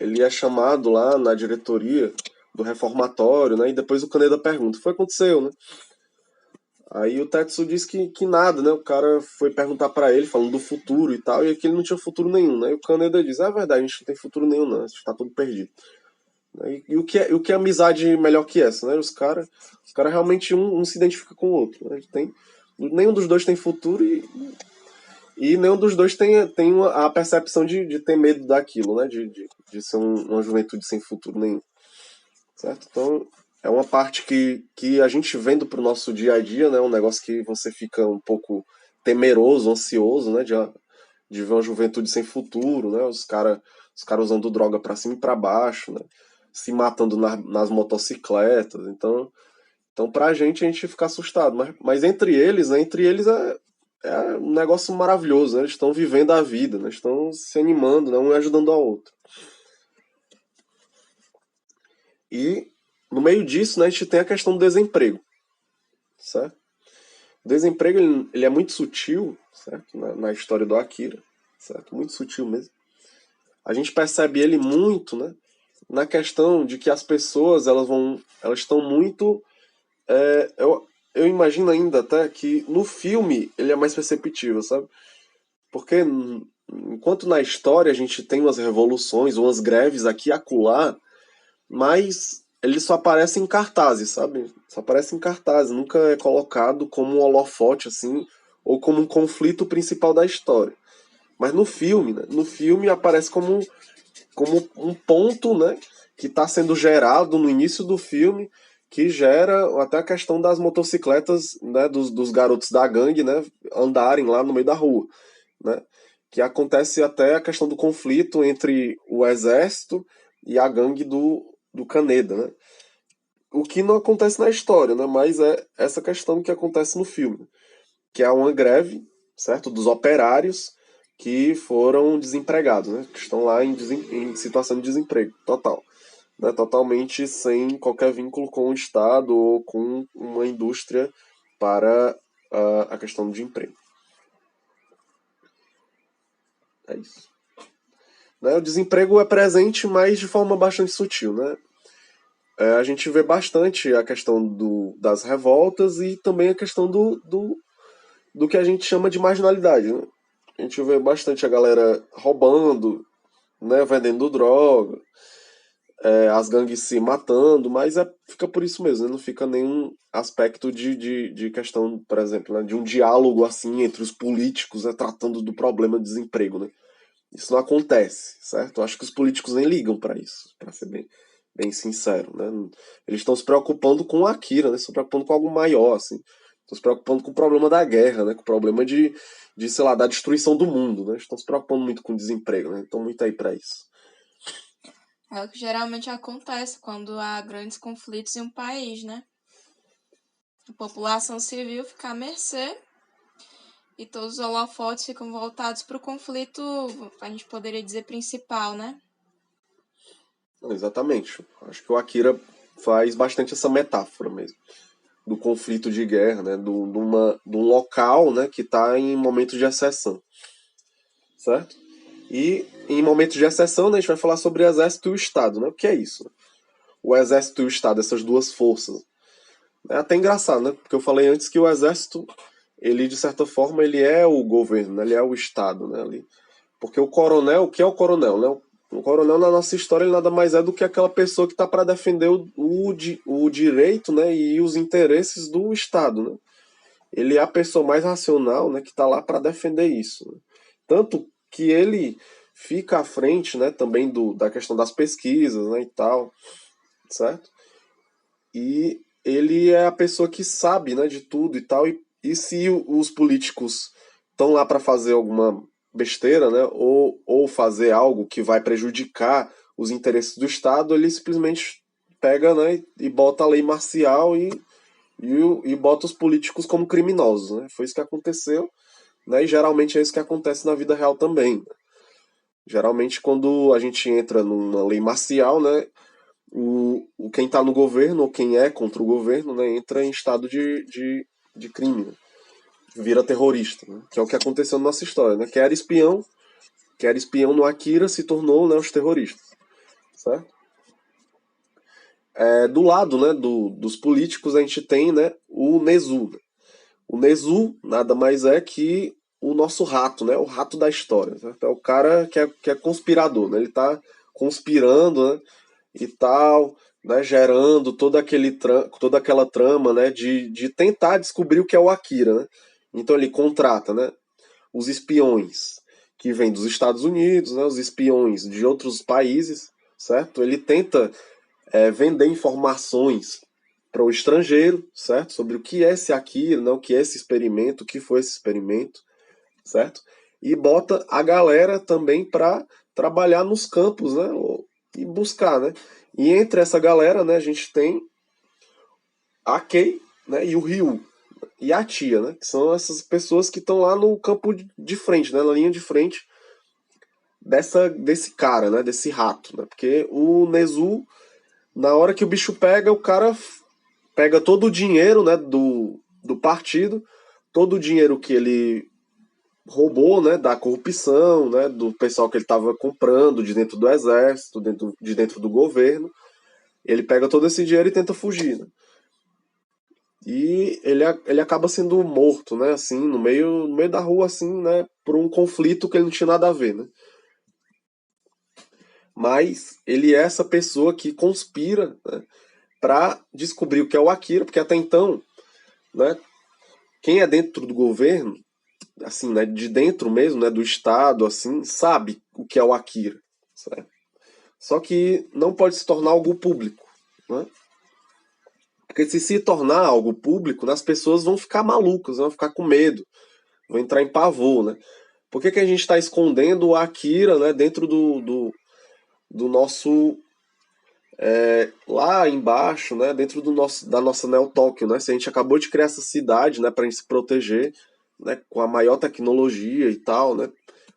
Ele é chamado lá na diretoria do reformatório, né? E depois o Kaneda pergunta: o que foi que aconteceu, né? Aí o Tetsu diz que nada, né? O cara foi perguntar pra ele, falando do futuro e tal, e que ele não tinha futuro nenhum, né? E o Kaneda diz: é verdade, a gente não tem futuro nenhum, não, a gente tá tudo perdido. E o que é amizade melhor que essa, né? Os caras realmente um se identifica com o outro, né? Nenhum dos dois tem futuro e nenhum dos dois tem a percepção de ter medo daquilo, né? De ser uma juventude sem futuro nenhum. Certo? Então, é uma parte que a gente vendo pro nosso dia a dia, né? Um negócio que você fica um pouco temeroso, ansioso, né? De ver uma juventude sem futuro, né? Os cara usando droga pra cima e pra baixo, né? Se matando nas motocicletas. Então pra gente fica assustado. Mas entre eles, né? Entre eles é um negócio maravilhoso, né? Eles estão vivendo a vida, né? Estão se animando, né? Um ajudando ao outro. E no meio disso, né, a gente tem a questão do desemprego, certo? O desemprego ele é muito sutil, certo? Na história do Akira, certo? Muito sutil mesmo. A gente percebe ele muito, né, na questão de que as pessoas elas estão muito, eu imagino ainda até que no filme ele é mais perceptível, sabe? Porque enquanto na história a gente tem umas revoluções, umas greves aqui e acolá, mas ele só aparece em cartazes, sabe? Só aparece em cartazes, nunca é colocado como um holofote, assim, ou como um conflito principal da história. Mas no filme, né? No filme aparece como um ponto, né? Que está sendo gerado no início do filme, que gera até a questão das motocicletas, né? Dos garotos da gangue, né? Andarem lá no meio da rua, né? Que acontece até a questão do conflito entre o exército e a gangue do Kaneda, né? O que não acontece na história, né? Mas é essa questão que acontece no filme, que é uma greve, certo? Dos operários que foram desempregados, né? Que estão lá em situação de desemprego total, né? Totalmente sem qualquer vínculo com o Estado ou com uma indústria para a questão de emprego. É isso. Né? O desemprego é presente, mas de forma bastante sutil, né? A gente vê bastante a questão das revoltas e também a questão do que a gente chama de marginalidade. Né? A gente vê bastante a galera roubando, né, vendendo droga, as gangues se matando, mas fica por isso mesmo, né? Não fica nenhum aspecto de questão, por exemplo, né, de um diálogo assim entre os políticos, né, tratando do problema do desemprego. Né? Isso não acontece, certo? Eu acho que os políticos nem ligam para isso, para ser bem sincero, né? Eles estão se preocupando com o Akira, né? Estão se preocupando com algo maior, assim. Estão se preocupando com o problema da guerra, né? Com o problema sei lá, da destruição do mundo, né? Estão se preocupando muito com o desemprego, né? Estão muito aí para isso. É o que geralmente acontece quando há grandes conflitos em um país, né? A população civil fica à mercê e todos os holofotes ficam voltados para o conflito, a gente poderia dizer, principal, né? Exatamente. Acho que o Akira faz bastante essa metáfora mesmo. Do conflito de guerra, né? De um local, né? Que está em momentos de exceção. Certo? E em momentos de exceção, né, a gente vai falar sobre o exército e o Estado, né? O que é isso? O exército e o Estado, essas duas forças. É até engraçado, né? Porque eu falei antes que o exército, ele de certa forma, ele é o governo, né? Ele é o Estado, né? Porque o coronel, o que é o coronel, né? O coronel na nossa história ele nada mais é do que aquela pessoa que está para defender o direito, né? E os interesses do Estado, né? Ele é a pessoa mais racional, né? Que está lá para defender isso. Né? Tanto que ele fica à frente, né? Também da questão das pesquisas, né? E tal, certo? E ele é a pessoa que sabe, né, de tudo e tal. E se os políticos estão lá para fazer alguma besteira, né, ou fazer algo que vai prejudicar os interesses do Estado, ele simplesmente pega, né, e bota a lei marcial e bota os políticos como criminosos, né? Foi isso que aconteceu, né? E geralmente é isso que acontece na vida real também. Geralmente quando a gente entra numa lei marcial, né, quem está no governo, ou quem é contra o governo, né, entra em estado de crime, né? Vira terrorista, né? Que é o que aconteceu na nossa história. Né? Quem era espião no Akira se tornou, né, os terroristas. Certo? Do lado, né, dos políticos a gente tem, né, o Nezu. Né? O Nezu nada mais é que o nosso rato, né? O rato da história. Certo? É o cara que é conspirador, né? Ele está conspirando, né? E tal, né, gerando toda aquela trama, né, de tentar descobrir o que é o Akira, né? Então ele contrata, né, os espiões que vêm dos Estados Unidos, né, os espiões de outros países, certo? Ele tenta vender informações o estrangeiro, certo? Sobre o que é esse Akira, né? O que é esse experimento, o que foi esse experimento, certo? E bota a galera também para trabalhar nos campos, né? E buscar, né? E entre essa galera, né, a gente tem a Kei, né, e o Ryu e a tia, né? Que são essas pessoas que estão lá no campo de frente, né? Na linha de frente desse cara, né? Desse rato, né? Porque o Nezu, na hora que o bicho pega, o cara pega todo o dinheiro, né? Do partido, todo o dinheiro que ele roubou, né? Da corrupção, né? Do pessoal que ele estava comprando de dentro do exército, de dentro do governo. Ele pega todo esse dinheiro e tenta fugir, né? E ele acaba sendo morto, né? Assim, no meio da rua, assim, né? Por um conflito que ele não tinha nada a ver, né? Mas ele é essa pessoa que conspira, né, para descobrir o que é o Akira, porque até então, né? Quem é dentro do governo, assim, né? De dentro mesmo, né? Do estado, assim, sabe o que é o Akira, certo? Só que não pode se tornar algo público, né? Porque se tornar algo público, né, as pessoas vão ficar malucas, vão ficar com medo, vão entrar em pavor, né? Por que a gente está escondendo o Akira, né, dentro do nosso lá embaixo, né, dentro da nossa Neo Tóquio, né? Se a gente acabou de criar essa cidade, né, para a gente se proteger, né, com a maior tecnologia e tal, né?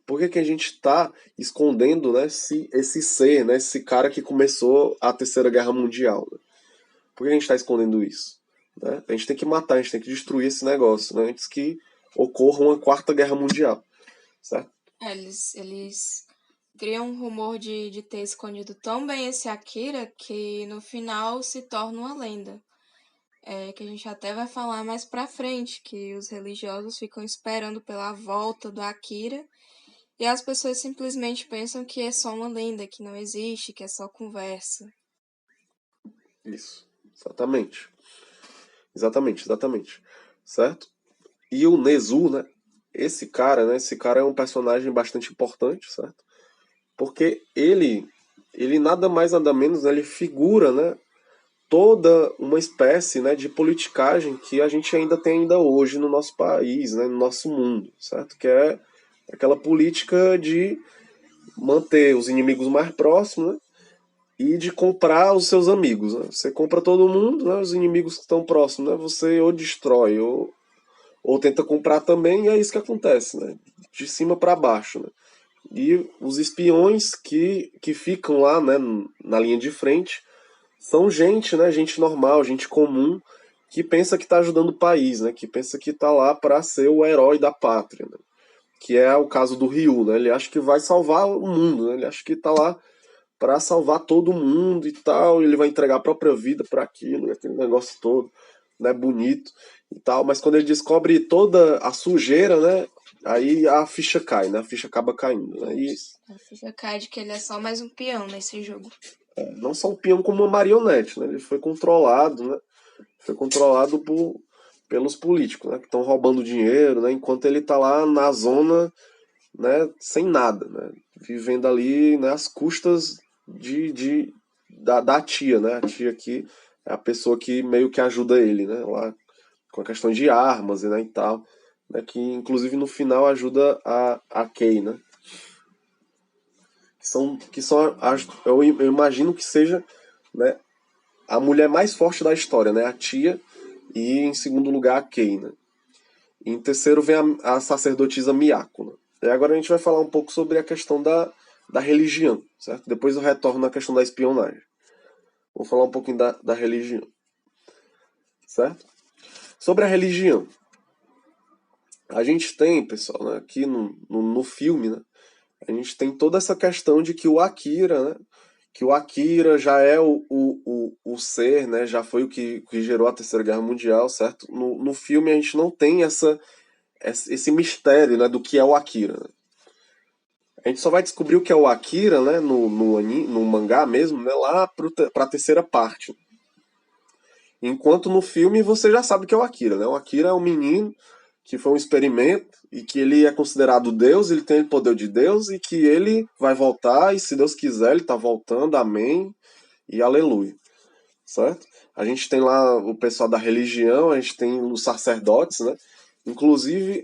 Por que a gente está escondendo, né, esse ser, né, esse cara que começou a Terceira Guerra Mundial? Né? Por que a gente está escondendo isso? Né? A gente tem que matar, a gente tem que destruir esse negócio, né, antes que ocorra uma Quarta Guerra Mundial, certo? Eles criam um rumor de ter escondido tão bem esse Akira que no final se torna uma lenda. Que a gente até vai falar mais pra frente, que os religiosos ficam esperando pela volta do Akira e as pessoas simplesmente pensam que é só uma lenda, que não existe, que é só conversa. Isso, exatamente. Exatamente. Certo? E o Nezu, né? Esse cara é um personagem bastante importante, certo? Porque ele nada mais nada menos, né, ele figura, né, toda uma espécie, né, de politicagem que a gente ainda tem ainda hoje no nosso país, né, no nosso mundo, certo? Que é aquela política de manter os inimigos mais próximos, né, e de comprar os seus amigos. Né? Você compra todo mundo, né, os inimigos que estão próximos, né, você ou destrói ou tenta comprar também, e é isso que acontece, né? De cima para baixo, né? E os espiões que ficam lá, né, na linha de frente, são gente, né, gente normal, gente comum, que pensa que está ajudando o país, né, que pensa que está lá para ser o herói da pátria, né? Que é o caso do Ryu, né? Ele acha que vai salvar o mundo, né? Ele acha que está lá para salvar todo mundo e tal, e ele vai entregar a própria vida para aquilo, aquele negócio todo, né, bonito e tal, mas quando ele descobre toda a sujeira, né, aí a ficha cai, né, a ficha acaba caindo, né, e A ficha cai de que ele é só mais um peão nesse jogo. não só um peão como uma marionete, né, ele foi controlado, né, pelos políticos, né, que estão roubando dinheiro, né, enquanto ele tá lá na zona, né, sem nada, né, vivendo ali, né, às custas da tia, né? A tia que é a pessoa que meio que ajuda ele, né? Lá com a questão de armas, né, e tal, né? Que inclusive no final ajuda a Kay, né? Eu imagino que seja, né, a mulher mais forte da história, né? A tia e em segundo lugar a Kay, né? E em terceiro vem a sacerdotisa Miyako, né? E agora a gente vai falar um pouco sobre a questão da religião, certo? Depois eu retorno na questão da espionagem. Vamos falar um pouquinho da religião, certo? Sobre a religião. A gente tem, pessoal, né, aqui no filme, né, a gente tem toda essa questão de que o Akira, né, que o Akira já é o ser, né, já foi o que gerou a Terceira Guerra Mundial, certo? No filme a gente não tem esse mistério, né, do que é o Akira. Né? A gente só vai descobrir o que é o Akira, né, no mangá mesmo, né, lá pra terceira parte. Enquanto no filme você já sabe que é o Akira, né? O Akira é um menino que foi um experimento e que ele é considerado Deus, ele tem o poder de Deus e que ele vai voltar e se Deus quiser ele tá voltando, amém e aleluia. certo? A gente tem lá o pessoal da religião, a gente tem os sacerdotes, né? Inclusive,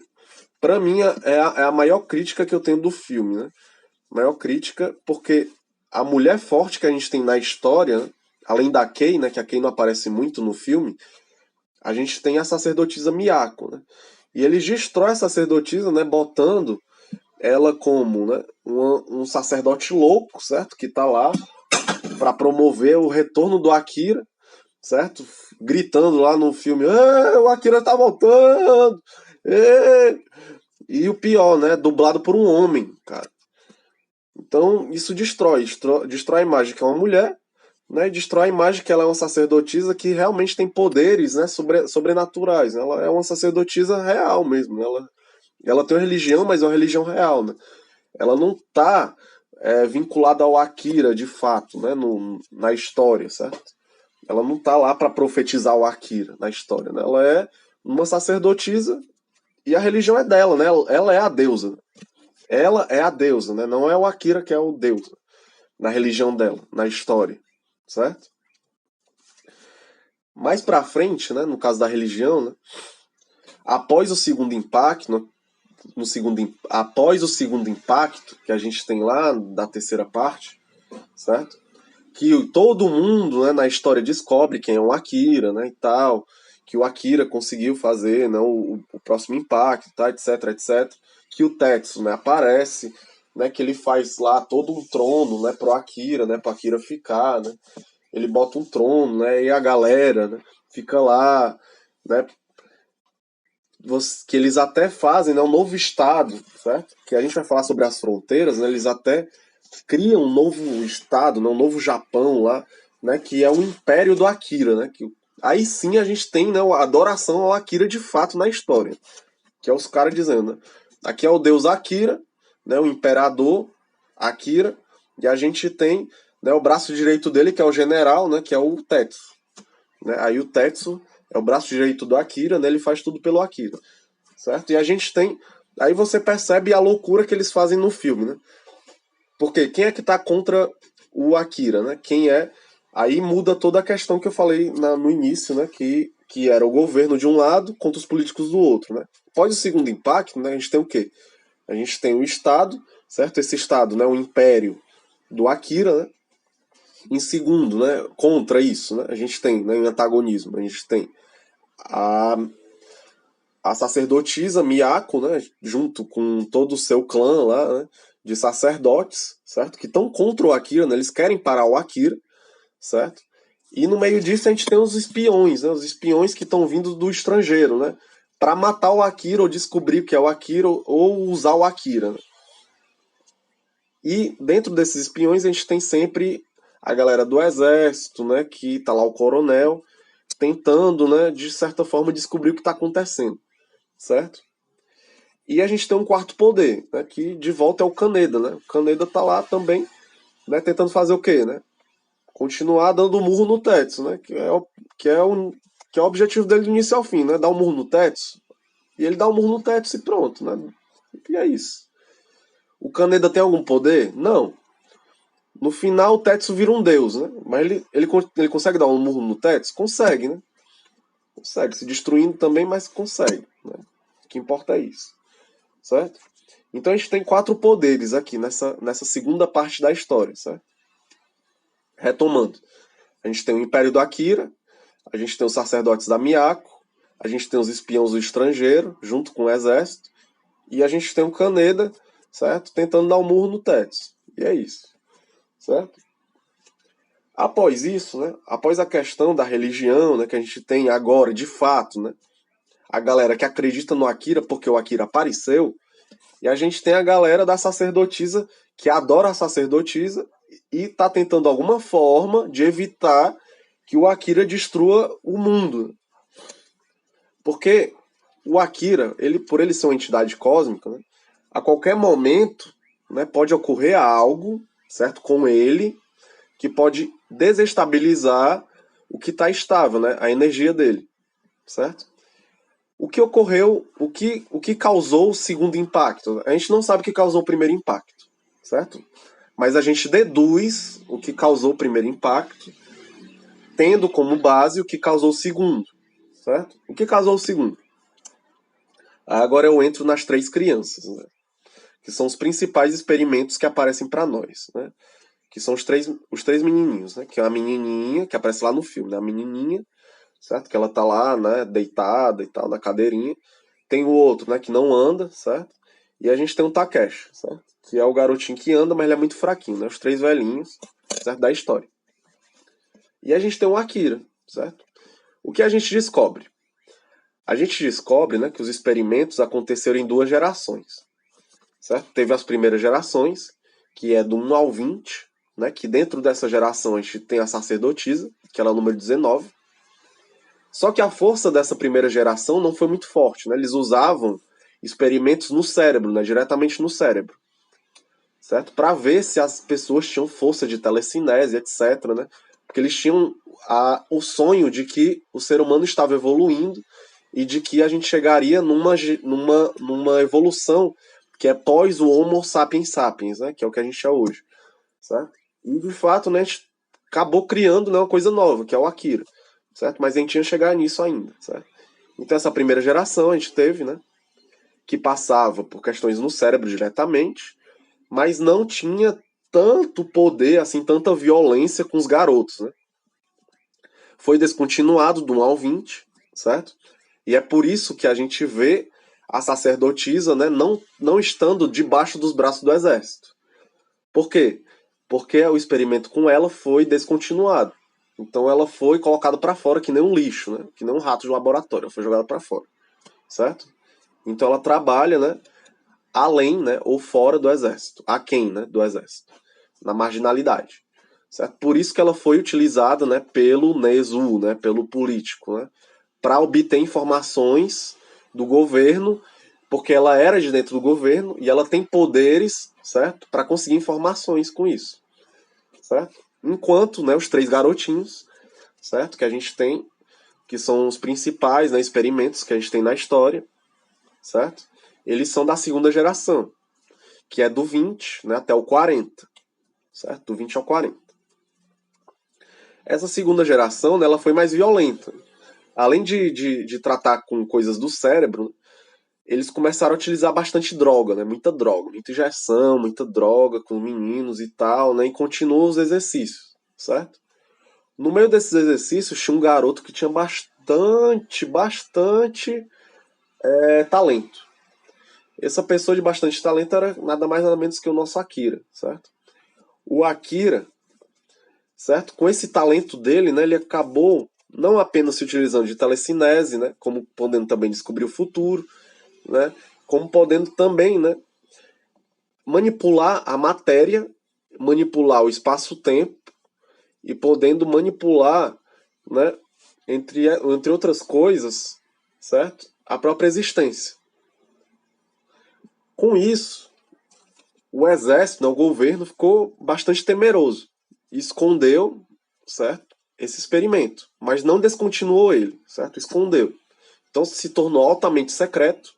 pra mim, é a maior crítica que eu tenho do filme, né? Maior crítica, porque a mulher forte que a gente tem na história, né? Além da Kay, né? Que a Kay não aparece muito no filme, a gente tem a sacerdotisa Miyako, né? E eles destroem a sacerdotisa, né? Botando ela como, né? Um sacerdote louco, certo? Que tá lá para promover o retorno do Akira, certo? Gritando lá no filme, o Akira tá voltando! Ê! E o pior, né? Dublado por um homem, cara. Então isso destrói a imagem que é uma mulher, né? E destrói a imagem que ela é uma sacerdotisa que realmente tem poderes, né? Sobrenaturais. Né? Ela é uma sacerdotisa real mesmo. Né? Ela tem uma religião, mas é uma religião real, né? Ela não tá vinculada ao Akira de fato, né? Na história, certo? Ela não tá lá para profetizar o Akira na história, né? Ela é uma sacerdotisa e a religião é dela, né? Ela é a deusa. Ela é a deusa, né? Não é o Akira que é o deus na religião dela, na história, certo? Mais pra frente, né? No caso da religião, né? Após o segundo impacto, após o segundo impacto que a gente tem lá da terceira parte, certo? Que todo mundo, né, na história descobre quem é o Akira, né, e tal, que o Akira conseguiu fazer, né, o próximo impacto, tá, etc, etc, que o Tetsu, né, aparece, né, que ele faz lá todo um trono, né, pro Akira ficar, né, ele bota um trono, né, e a galera, né, fica lá, né, que eles até fazem, né, um novo estado, certo? Que a gente vai falar sobre as fronteiras, né, eles até cria um novo estado, né, um novo Japão lá, né, que é o Império do Akira, né, que aí sim a gente tem, né, a adoração ao Akira de fato na história, que é os caras dizendo, né, aqui é o deus Akira, né, o imperador Akira, e a gente tem, né, o braço direito dele que é o general, né, que é o Tetsu, né, aí o Tetsu é o braço direito do Akira, né, ele faz tudo pelo Akira, certo? E a gente tem, aí você percebe a loucura que eles fazem no filme, né? Porque quem é que tá contra o Akira, né? Quem é? Aí muda toda a questão que eu falei no início, né? Que era o governo de um lado contra os políticos do outro, né? Após o segundo impacto, né? A gente tem o quê? A gente tem o Estado, certo? Esse Estado, né? O Império do Akira, né? Em segundo, né? Contra isso, né? A gente tem, né? Em antagonismo, a gente tem a, a sacerdotisa Miyako, né? Junto com todo o seu clã lá, né? De sacerdotes, certo? Que estão contra o Akira, né? Eles querem parar o Akira, certo? E no meio disso a gente tem os espiões, né? Os espiões que estão vindo do estrangeiro, né? Para matar o Akira ou descobrir o que é o Akira ou usar o Akira. Né? E dentro desses espiões a gente tem sempre a galera do exército, né? Que tá lá o coronel tentando, né? De certa forma descobrir o que está acontecendo, certo? E a gente tem um quarto poder, né? Que de volta é o Kaneda, né? O Kaneda tá lá também, né? Tentando fazer o quê, né? Continuar dando murro no Tetsu, né? Que é o objetivo dele do início ao fim, né? Dar um murro no Tetsu. E ele dá um murro no Tetsu e pronto, né? E é isso. O Kaneda tem algum poder? Não. No final o Tetsu vira um deus, né? Mas ele consegue dar um murro no Tetsu? Consegue, né? Consegue, se destruindo também, mas consegue. Né? O que importa é isso. Certo? Então a gente tem 4 poderes aqui nessa segunda parte da história, certo? Retomando. A gente tem o Império do Akira, a gente tem os sacerdotes da Miyako, a gente tem os espiões do estrangeiro, junto com o exército, e a gente tem o Kaneda, certo? Tentando dar um murro no Tetsu. E é isso, certo? Após isso, né? Após a questão da religião, né, que a gente tem agora, de fato, né? A galera que acredita no Akira porque o Akira apareceu, e a gente tem a galera da sacerdotisa que adora a sacerdotisa e tá tentando alguma forma de evitar que o Akira destrua o mundo. Porque o Akira, por ele ser uma entidade cósmica, né, a qualquer momento, né, pode ocorrer algo, certo, com ele, que pode desestabilizar o que está estável, né, a energia dele, certo? O que ocorreu, o que causou o segundo impacto? A gente não sabe o que causou o primeiro impacto, certo? Mas a gente deduz o que causou o primeiro impacto tendo como base o que causou o segundo, certo? O que causou o segundo? Agora eu entro nas três crianças, né? Que são os principais experimentos que aparecem para nós, né? Que são os três menininhos, né? Que é a menininha, que aparece lá no filme, né? A menininha, certo? Que ela tá lá, né? Deitada e tal, na cadeirinha. Tem o outro, né? Que não anda, certo? E a gente tem o Takeshi, certo? Que é o garotinho que anda, mas ele é muito fraquinho, né? Os três velhinhos, certo? Da história. E a gente tem o Akira, certo? O que a gente descobre? A gente descobre, né, que os experimentos aconteceram em duas gerações, certo? Teve as primeiras gerações, que é do 1 ao 20, né, que dentro dessa geração a gente tem a sacerdotisa, que ela é o número 19. Só que a força dessa primeira geração não foi muito forte, né? Eles usavam experimentos no cérebro, né, diretamente no cérebro, certo? Para ver se as pessoas tinham força de telecinese, etc, né? Porque eles tinham o sonho de que o ser humano estava evoluindo e de que a gente chegaria numa evolução que é pós o Homo sapiens sapiens, né? Que é o que a gente é hoje, certo? E de fato, né, a gente acabou criando, né, uma coisa nova, que é o Akira, certo? Mas a gente ia chegar nisso ainda, certo? Então essa primeira geração a gente teve, né, que passava por questões no cérebro diretamente, mas não tinha tanto poder, assim, tanta violência com os garotos, né? Foi descontinuado do 1 ao 20, certo? E é por isso que a gente vê a sacerdotisa, né, não estando debaixo dos braços do exército. Por quê? Porque o experimento com ela foi descontinuado. Então ela foi colocada para fora que nem um lixo, né? Que nem um rato de laboratório, ela foi jogada para fora, certo? Então ela trabalha, né, além, né, ou fora do exército, aquém, né, do exército, na marginalidade, certo? Por isso que ela foi utilizada, né, pelo Nezu, né, pelo político, né, para obter informações do governo, porque ela era de dentro do governo e ela tem poderes, certo, para conseguir informações com isso, certo? Enquanto, né, os três garotinhos, certo, que a gente tem, que são os principais, né, experimentos que a gente tem na história, certo? Eles são da segunda geração, que é do 20, né, até o 40, certo? Do 20 ao 40. Essa segunda geração, né, ela foi mais violenta. Além de tratar com coisas do cérebro, eles começaram a utilizar bastante droga, né? Muita injeção, muita droga com meninos e tal, né? E continuam os exercícios, certo? No meio desses exercícios tinha um garoto que tinha bastante talento. Essa pessoa de bastante talento era nada mais nada menos que o nosso Akira, certo? O Akira, certo? Com esse talento dele, né, ele acabou não apenas se utilizando de telecinese, né, como podendo também descobrir o futuro, né, como podendo também, né, manipular a matéria, manipular o espaço-tempo e podendo manipular, né, entre outras coisas, certo? A própria existência. Com isso, o exército, né, o governo ficou bastante temeroso e escondeu, certo? Esse experimento, mas não descontinuou ele, certo? Escondeu. Então se tornou altamente secreto.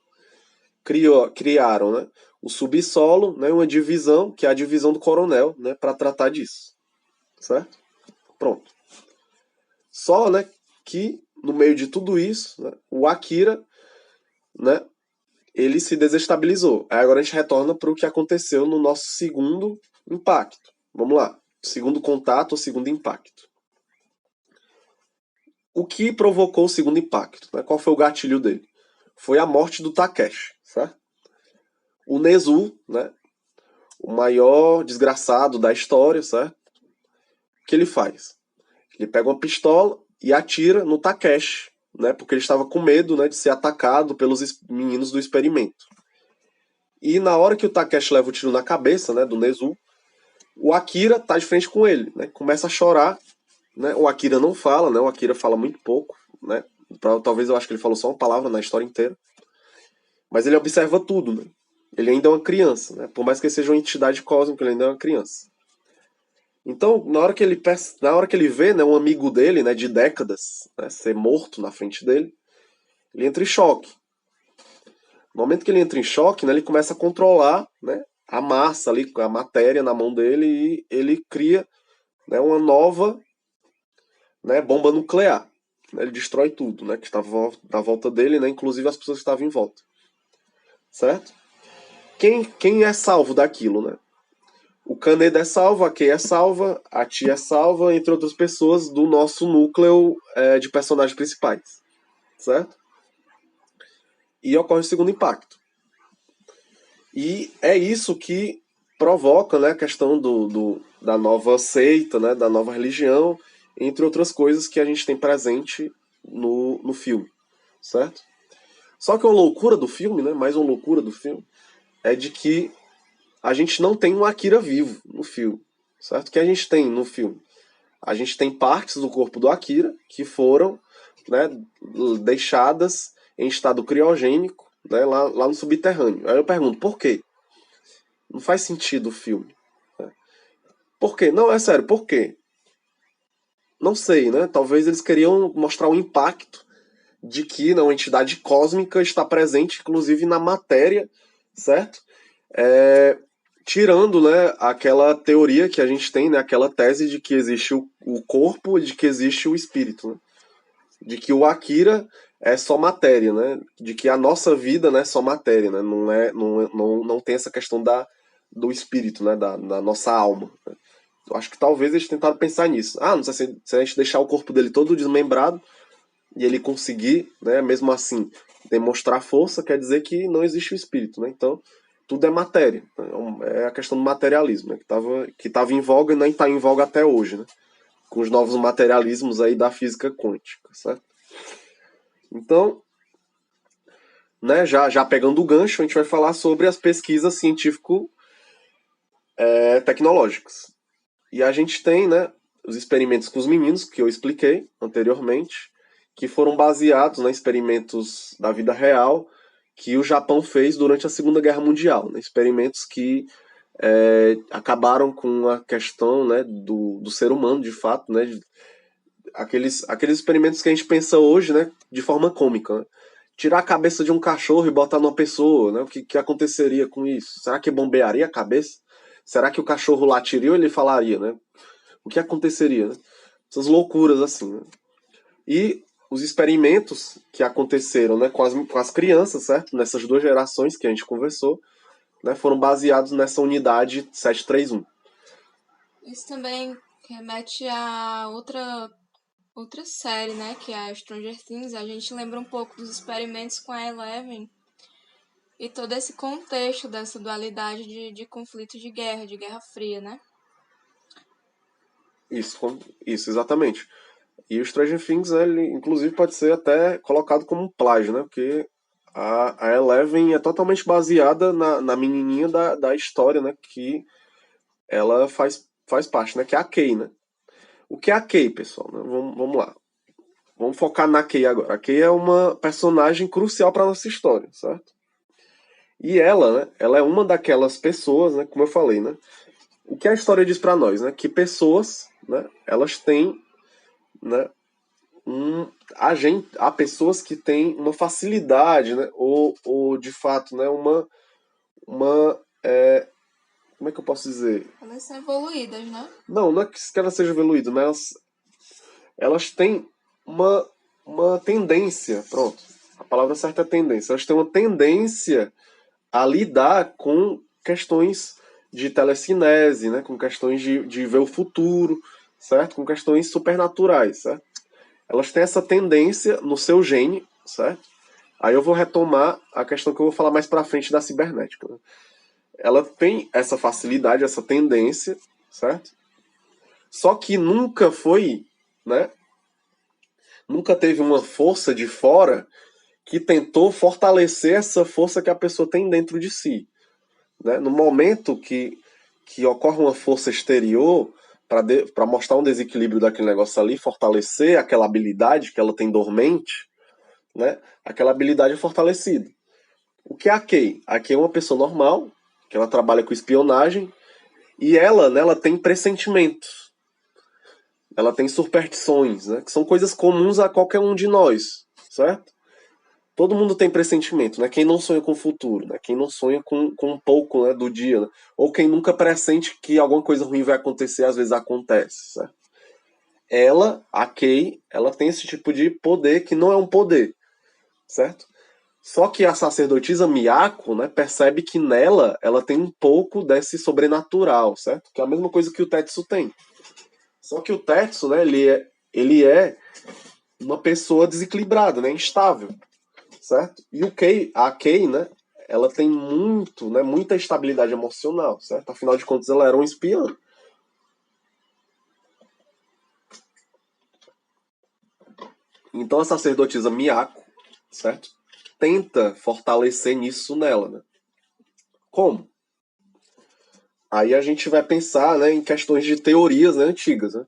Criaram, né, o subsolo, né, uma divisão, que é a divisão do coronel, né, para tratar disso, certo? Pronto. Só, né, que no meio de tudo isso, né, o Akira, né, ele se desestabilizou. Aí agora a gente retorna para o que aconteceu no nosso segundo impacto. Vamos lá. Segundo contato ou segundo impacto. O que provocou o segundo impacto? Né? Qual foi o gatilho dele? Foi a morte do Takeshi, certo? O Nezu, né, o maior desgraçado da história, certo? O que ele faz? Ele pega uma pistola e atira no Takeshi, né, porque ele estava com medo, né, de ser atacado pelos meninos do experimento. E na hora que o Takeshi leva o tiro na cabeça, né, do Nezu, o Akira tá de frente com ele, né, começa a chorar, né, o Akira não fala, né, o Akira fala muito pouco, né, talvez eu acho que ele falou só uma palavra na história inteira, mas ele observa tudo, né, ele ainda é uma criança, né, por mais que ele seja uma entidade cósmica, ele ainda é uma criança. Então, na hora que ele vê, né, um amigo dele, né, de décadas, né, ser morto na frente dele, ele entra em choque. No momento que ele entra em choque, né, ele começa a controlar, né, a massa ali, a matéria na mão dele e ele cria, né, né, bomba nuclear. Ele destrói tudo, né, que estava na volta dele, né, inclusive as pessoas que estavam em volta. Certo? Quem é salvo daquilo, né? O Kaneda é salvo, a Kei é salva, a Tia é salva, entre outras pessoas do nosso núcleo de personagens principais. Certo? E ocorre o segundo impacto. E é isso que provoca, né, a questão da nova seita, né, da nova religião, entre outras coisas que a gente tem presente no filme. Certo? Só que uma loucura do filme, né, mais uma loucura do filme, é de que a gente não tem um Akira vivo no filme, certo? O que a gente tem no filme? A gente tem partes do corpo do Akira que foram, né, deixadas em estado criogênico, né, lá no subterrâneo. Aí eu pergunto, por quê? Não faz sentido o filme. Né? Por quê? Não, é sério, por quê? Não sei, né? Talvez eles queriam mostrar o impacto de que uma entidade cósmica está presente, inclusive na matéria, certo? Tirando, né, aquela teoria que a gente tem, né, aquela tese de que existe o corpo e de que existe o espírito, né? De que o Akira é só matéria, né? De que a nossa vida, né, é só matéria, né? Não tem essa questão do espírito, né, da nossa alma. Né? Eu acho que talvez eles tentaram pensar nisso. Não sei se a gente deixar o corpo dele todo desmembrado e ele conseguir, né, mesmo assim, demonstrar força, quer dizer que não existe o espírito, né? Então, tudo é matéria. Né? É a questão do materialismo, né? Que tava em voga e nem está em voga até hoje, né? Com os novos materialismos aí da física quântica, certo? Então, né, já pegando o gancho, a gente vai falar sobre as pesquisas científico-tecnológicas. E a gente tem, né, os experimentos com os meninos, que eu expliquei anteriormente, que foram baseados em experimentos da vida real que o Japão fez durante a Segunda Guerra Mundial. Né? Experimentos que acabaram com a questão, né, do ser humano, de fato, né, aqueles experimentos que a gente pensa hoje, né, de forma cômica. Né? Tirar a cabeça de um cachorro e botar numa pessoa, né? O que aconteceria com isso? Será que bombearia a cabeça? Será que o cachorro latiria ou ele falaria, né? O que aconteceria? Né? Essas loucuras assim. Né? E os experimentos que aconteceram, né, com as crianças, certo? Nessas duas gerações que a gente conversou, né, foram baseados nessa unidade 731. Isso também remete a outra série, né, que é a Stranger Things. A gente lembra um pouco dos experimentos com a Eleven e todo esse contexto dessa dualidade de conflito de Guerra Fria, né? Isso, exatamente. E o Stranger Things, ele, inclusive, pode ser até colocado como um plágio, né? Porque a Eleven é totalmente baseada na menininha da história, né? Que ela faz parte, né? Que é a Kay, né? O que é a Kay, pessoal? Né? Vamos lá. Vamos focar na Kay agora. A Kay é uma personagem crucial para nossa história, certo? E ela, né? Ela é uma daquelas pessoas, né? Como eu falei, né? O que a história diz para nós, né? Que pessoas, né? Elas têm, né? Há pessoas que têm uma facilidade, né? Ou de fato, né? Como é que eu posso dizer? Elas são evoluídas, né? Não é que elas sejam evoluídas, mas elas têm uma tendência, pronto. A palavra certa é tendência. Elas têm uma tendência a lidar com questões de telecinese, né? Com questões de ver o futuro, certo? Com questões supernaturais, certo? Elas têm essa tendência no seu gene, certo? Aí eu vou retomar a questão que eu vou falar mais pra frente da cibernética. Né? Ela tem essa facilidade, essa tendência, certo? Só que nunca foi, né? Nunca teve uma força de fora que tentou fortalecer essa força que a pessoa tem dentro de si. Né? No momento que ocorre uma força exterior para mostrar um desequilíbrio daquele negócio ali, fortalecer aquela habilidade que ela tem dormente, né? Aquela habilidade é fortalecida. O que é a Kay? A Kay é uma pessoa normal, que ela trabalha com espionagem, e ela, né, ela tem pressentimentos. Ela tem superstições, né? Que são coisas comuns a qualquer um de nós, certo? Todo mundo tem pressentimento, né? Quem não sonha com o futuro, né? Quem não sonha com um pouco, né, do dia, né? Ou quem nunca pressente que alguma coisa ruim vai acontecer, às vezes acontece, certo? a Kei, ela tem esse tipo de poder que não é um poder, certo? Só que a sacerdotisa Miyako, né, percebe que nela ela tem um pouco desse sobrenatural, certo? Que é a mesma coisa que o Tetsu tem. Só que o Tetsu, né, ele é uma pessoa desequilibrada, né, instável, certo? E a Kei, né, ela tem muita estabilidade emocional, certo? Afinal de contas, ela era um espiã. Então a sacerdotisa Miyako, certo? Tenta fortalecer nisso nela, né? Como? Aí a gente vai pensar, né, em questões de teorias, né, antigas, né?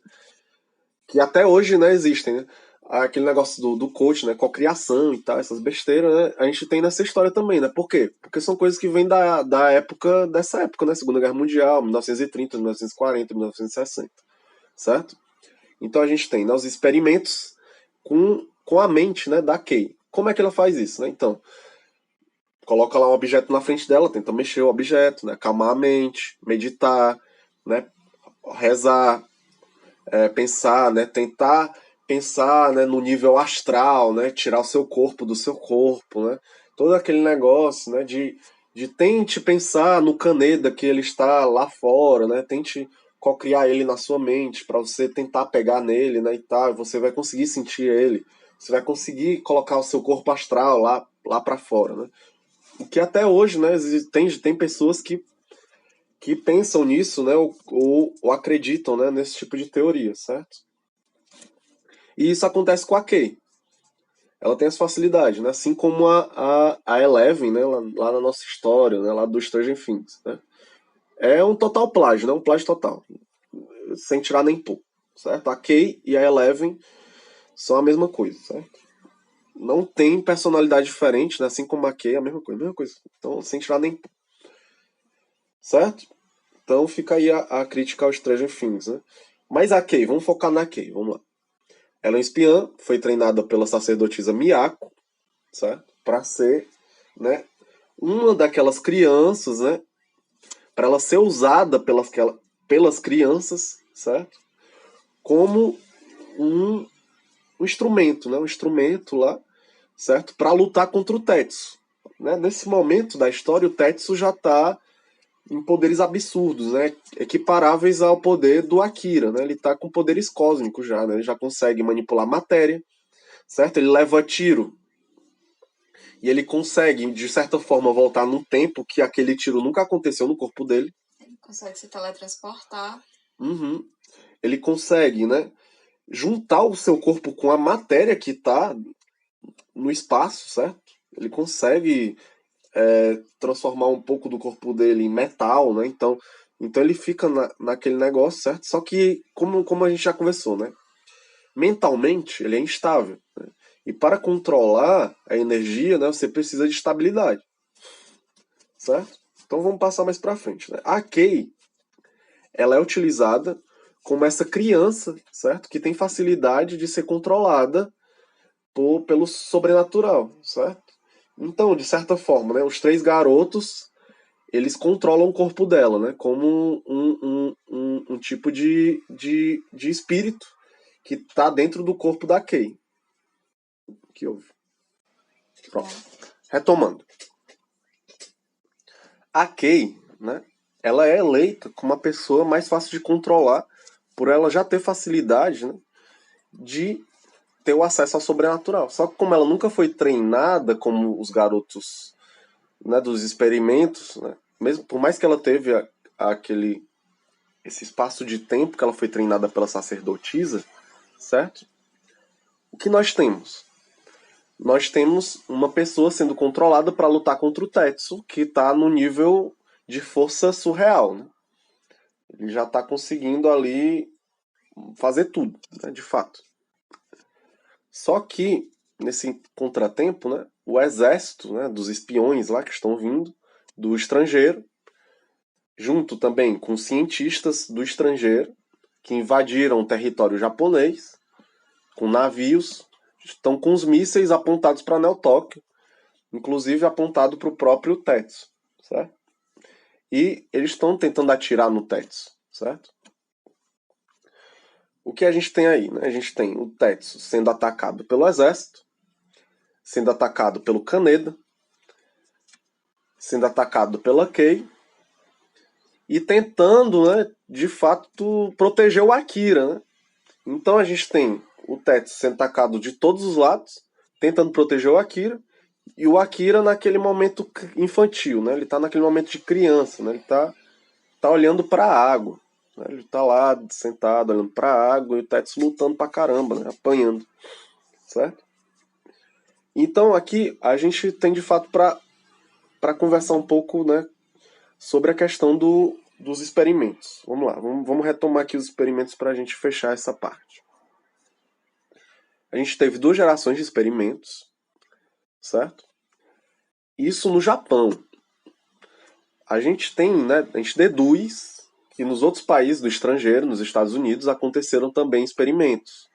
Que até hoje, né, existem, né? Aquele negócio do coach, né, cocriação e tal, essas besteiras, né? A gente tem nessa história também, né? Por quê? Porque são coisas que vêm da época, dessa época, né? Segunda Guerra Mundial, 1930, 1940, 1960, certo? Então a gente tem, né, os experimentos com a mente, né, da Kay. Como é que ela faz isso, né? Então, coloca lá um objeto na frente dela, tenta mexer o objeto, né? Acalmar a mente, meditar, né? Rezar, pensar, né? Tentar pensar, né, no nível astral, né? Tirar o seu corpo do seu corpo, né? Todo aquele negócio, né? De tente pensar no Kaneda que ele está lá fora, né? Tente cocriar ele na sua mente para você tentar pegar nele, né? E tal. Você vai conseguir sentir ele. Você vai conseguir colocar o seu corpo astral lá para fora, né? O que até hoje, né? Tem pessoas que pensam nisso, né? Ou acreditam, né? Nesse tipo de teoria, certo? E isso acontece com a Kay. Ela tem essa facilidade, né? Assim como a Eleven, né? Lá na nossa história, né? Lá do Stranger Things, né? É um total plágio, né? Um plágio total. Sem tirar nem pôr, certo? A Kay e a Eleven são a mesma coisa, certo? Não tem personalidade diferente, né? Assim como a Kay, é a mesma coisa, Então, sem tirar nem pôr, certo? Então fica aí a crítica ao Stranger Things, né? Mas a Kay, vamos focar na Kay, vamos lá. Ela é uma espiã, foi treinada pela sacerdotisa Miyako, certo? Para ser, né, uma daquelas crianças, né? Para ela ser usada pelas crianças, certo? Como um, um instrumento, né? Um instrumento lá, certo? Para lutar contra o Tetsu. Né? Nesse momento da história, o Tetsu já está em poderes absurdos, né? Equiparáveis ao poder do Akira, né? Ele tá com poderes cósmicos já, né? Ele já consegue manipular matéria, certo? Ele leva tiro e ele consegue, de certa forma, voltar num tempo que aquele tiro nunca aconteceu no corpo dele. Ele consegue se teletransportar. Uhum. Ele consegue, né? Juntar o seu corpo com a matéria que tá no espaço, certo? Ele consegue transformar um pouco do corpo dele em metal, né? Então ele fica naquele negócio, certo? Só que, como a gente já conversou, né? Mentalmente, ele é instável. Né? E para controlar a energia, né, você precisa de estabilidade, certo? Então vamos passar mais para frente. Né? A Kei, ela é utilizada como essa criança, certo? Que tem facilidade de ser controlada pelo sobrenatural, certo? Então, de certa forma, né, os três garotos eles controlam o corpo dela, né? Como um tipo de espírito que está dentro do corpo da Kay. Que houve? Pronto. Retomando. A Kay, né? Ela é eleita como uma pessoa mais fácil de controlar por ela já ter facilidade, né, de ter o acesso ao sobrenatural. Só que como ela nunca foi treinada como os garotos, né, dos experimentos, né, mesmo por mais que ela teve esse espaço de tempo que ela foi treinada pela sacerdotisa, certo? O que nós temos? Nós temos uma pessoa sendo controlada para lutar contra o Tetsu, que está no nível de força surreal. Né? Ele já está conseguindo ali fazer tudo, né, de fato. Só que, nesse contratempo, né, o exército, né, dos espiões lá que estão vindo, do estrangeiro, junto também com cientistas do estrangeiro, que invadiram o território japonês, com navios, estão com os mísseis apontados para Neo Tóquio, inclusive apontado para o próprio Tetsu, certo? E eles estão tentando atirar no Tetsu, certo? o que a gente tem aí, né? A gente tem o Tetsu sendo atacado pelo exército, sendo atacado pelo Kaneda, sendo atacado pela Kei e tentando, né, de fato, proteger o Akira, né? Então a gente tem o Tetsu sendo atacado de todos os lados, tentando proteger o Akira, e o Akira naquele momento infantil, né? Ele tá naquele momento de criança, né? Ele tá olhando para a água, né? Ele tá lá sentado olhando para a água e o Tetsu lutando pra caramba, né? Apanhando, certo? Então aqui a gente tem de fato para conversar um pouco, né, sobre a questão dos experimentos. Vamos lá, vamos retomar aqui os experimentos para a gente fechar essa parte. A gente teve 2 gerações de experimentos, certo? Isso no Japão. A gente tem, né, a gente deduz que nos outros países do estrangeiro, nos Estados Unidos, aconteceram também experimentos,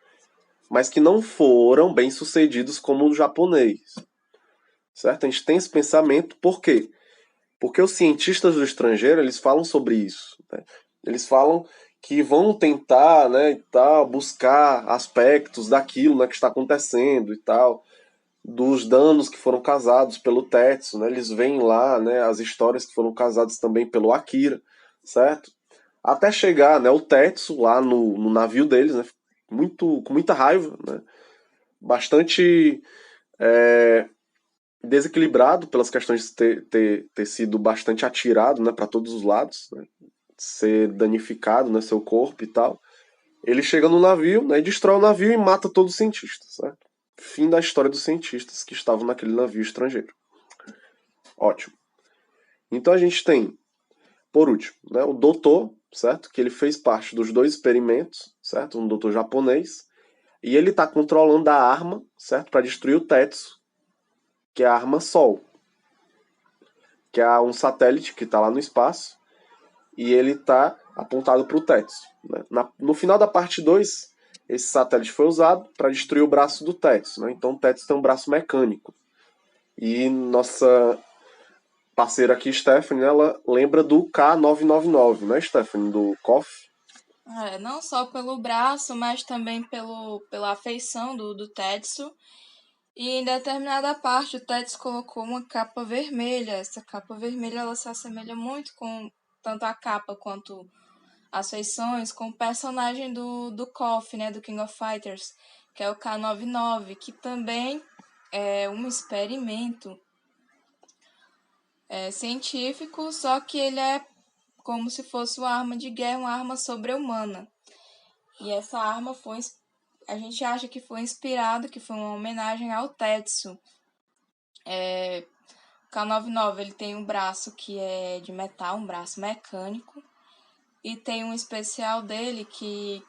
mas que não foram bem sucedidos como o japonês, certo? A gente tem esse pensamento, por quê? Porque os cientistas do estrangeiro, eles falam sobre isso, né? Eles falam que vão tentar, né, e tal, buscar aspectos daquilo, né, que está acontecendo e tal, dos danos que foram causados pelo Tetsu, né? Eles veem lá, né, as histórias que foram causadas também pelo Akira, certo? Até chegar, né, o Tetsu lá no navio deles, né, com muita raiva, né? Bastante desequilibrado pelas questões de ter sido bastante atirado, né, para todos os lados, né? Ser danificado, né, seu corpo e tal. Ele chega no navio, né, e destrói o navio e mata todos os cientistas, certo? Fim da história dos cientistas que estavam naquele navio estrangeiro. Ótimo. Então a gente tem, por último, né, o doutor, certo? Que ele fez parte dos 2 experimentos, certo? Um doutor japonês. E ele está controlando a arma, certo? Para destruir o Tetsu, que é a arma Sol, que é um satélite que está lá no espaço e ele está apontado para o Tetsu, né? No final da parte 2, esse satélite foi usado para destruir o braço do Tetsu, né? Então o Tetsu tem um braço mecânico. E nossa parceira aqui, Stephanie, ela lembra do K999, né, Stephanie? Do KOF. Não só pelo braço, mas também pela afeição do Tetsu. E em determinada parte o Tetsu colocou uma capa vermelha. Essa capa vermelha ela se assemelha muito com tanto a capa quanto as feições com o personagem do KOF, né, do King of Fighters, que é o K99, que também é um experimento científico, só que ele é como se fosse uma arma de guerra, uma arma sobre-humana. E essa arma a gente acha que foi inspirado, que foi uma homenagem ao Tetsu. O K99 ele tem um braço que é de metal, um braço mecânico, e tem um especial dele que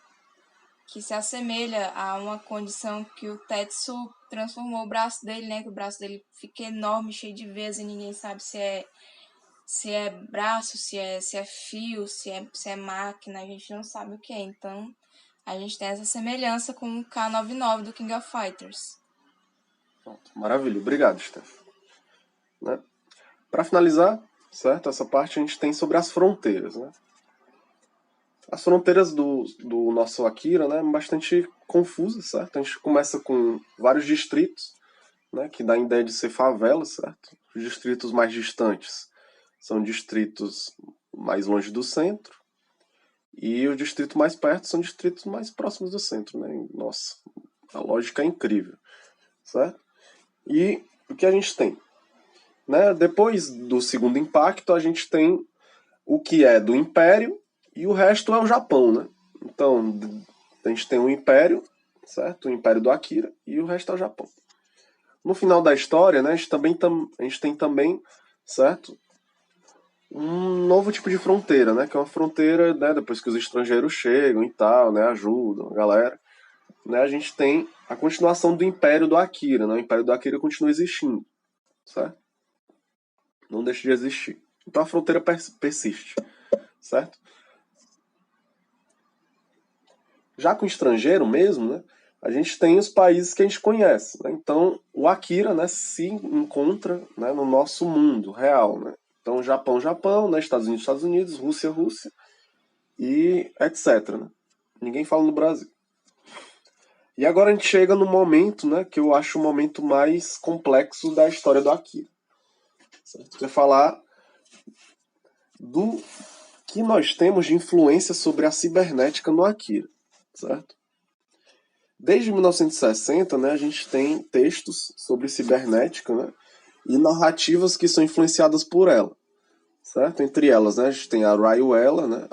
se assemelha a uma condição que o Tetsu transformou o braço dele, né? Que o braço dele fica enorme, cheio de veias e ninguém sabe se é braço, se é fio, se é máquina, a gente não sabe o que é. Então, a gente tem essa semelhança com o K99 do King of Fighters. Pronto, maravilha, obrigado, Steph. Né? Para finalizar, certo? Essa parte a gente tem sobre as fronteiras, né? As fronteiras do nosso Akira, né, bastante confusas, certo? A gente começa com vários distritos, né, que dá a ideia de ser favelas, certo? Os distritos mais distantes são distritos mais longe do centro e os distritos mais perto são distritos mais próximos do centro, né? Nossa, a lógica é incrível, certo? E o que a gente tem? Né? Depois do segundo impacto, a gente tem o que é do Império e o resto é o Japão, né? Então, a gente tem o Império, certo? O Império do Akira e o resto é o Japão. No final da história, né, a gente tem também, certo? Um novo tipo de fronteira, né? Que é uma fronteira, né, depois que os estrangeiros chegam e tal, né, ajudam a galera. Né, a gente tem a continuação do Império do Akira, né? O Império do Akira continua existindo, certo? Não deixa de existir. Então a fronteira persiste, certo? Já com o estrangeiro mesmo, né, a gente tem os países que a gente conhece. Né? Então, o Akira, né, se encontra, né, no nosso mundo real. Né? Então, Japão, Japão, né, Estados Unidos, Estados Unidos, Rússia, Rússia e etc. Né? Ninguém fala no Brasil. E agora a gente chega no momento, né, que eu acho o momento mais complexo da história do Akira. Certo? Que é falar do que nós temos de influência sobre a cibernética no Akira. Certo? Desde 1960, né, a gente tem textos sobre cibernética, né, e narrativas que são influenciadas por ela. Certo? Entre elas, né, a gente tem a Rayuela, né,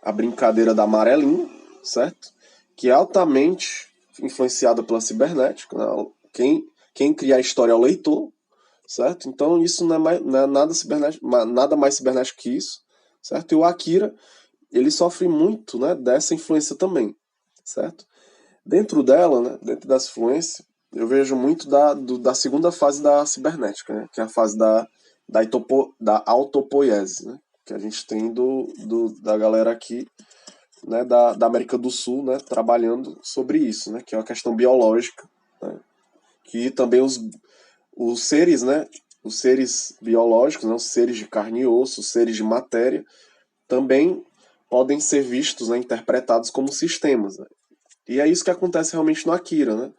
a brincadeira da amarelinha, certo? Que é altamente influenciada pela cibernética. Né? Quem cria a história é o leitor, certo? Então isso não é nada, nada mais cibernético que isso, certo? E o Akira, ele sofre muito, né, dessa influência também, certo? Dentro dela, né, dentro dessa influência, eu vejo muito da segunda fase da cibernética, né, que é a fase da autopoiese, né, que a gente tem da galera aqui, né, da América do Sul, né, trabalhando sobre isso, né, que é uma questão biológica, né, que também os seres, né, os seres biológicos, né, os seres de carne e osso, os seres de matéria, também podem ser vistos, né, interpretados como sistemas. Né? E é isso que acontece realmente no Akira. Né?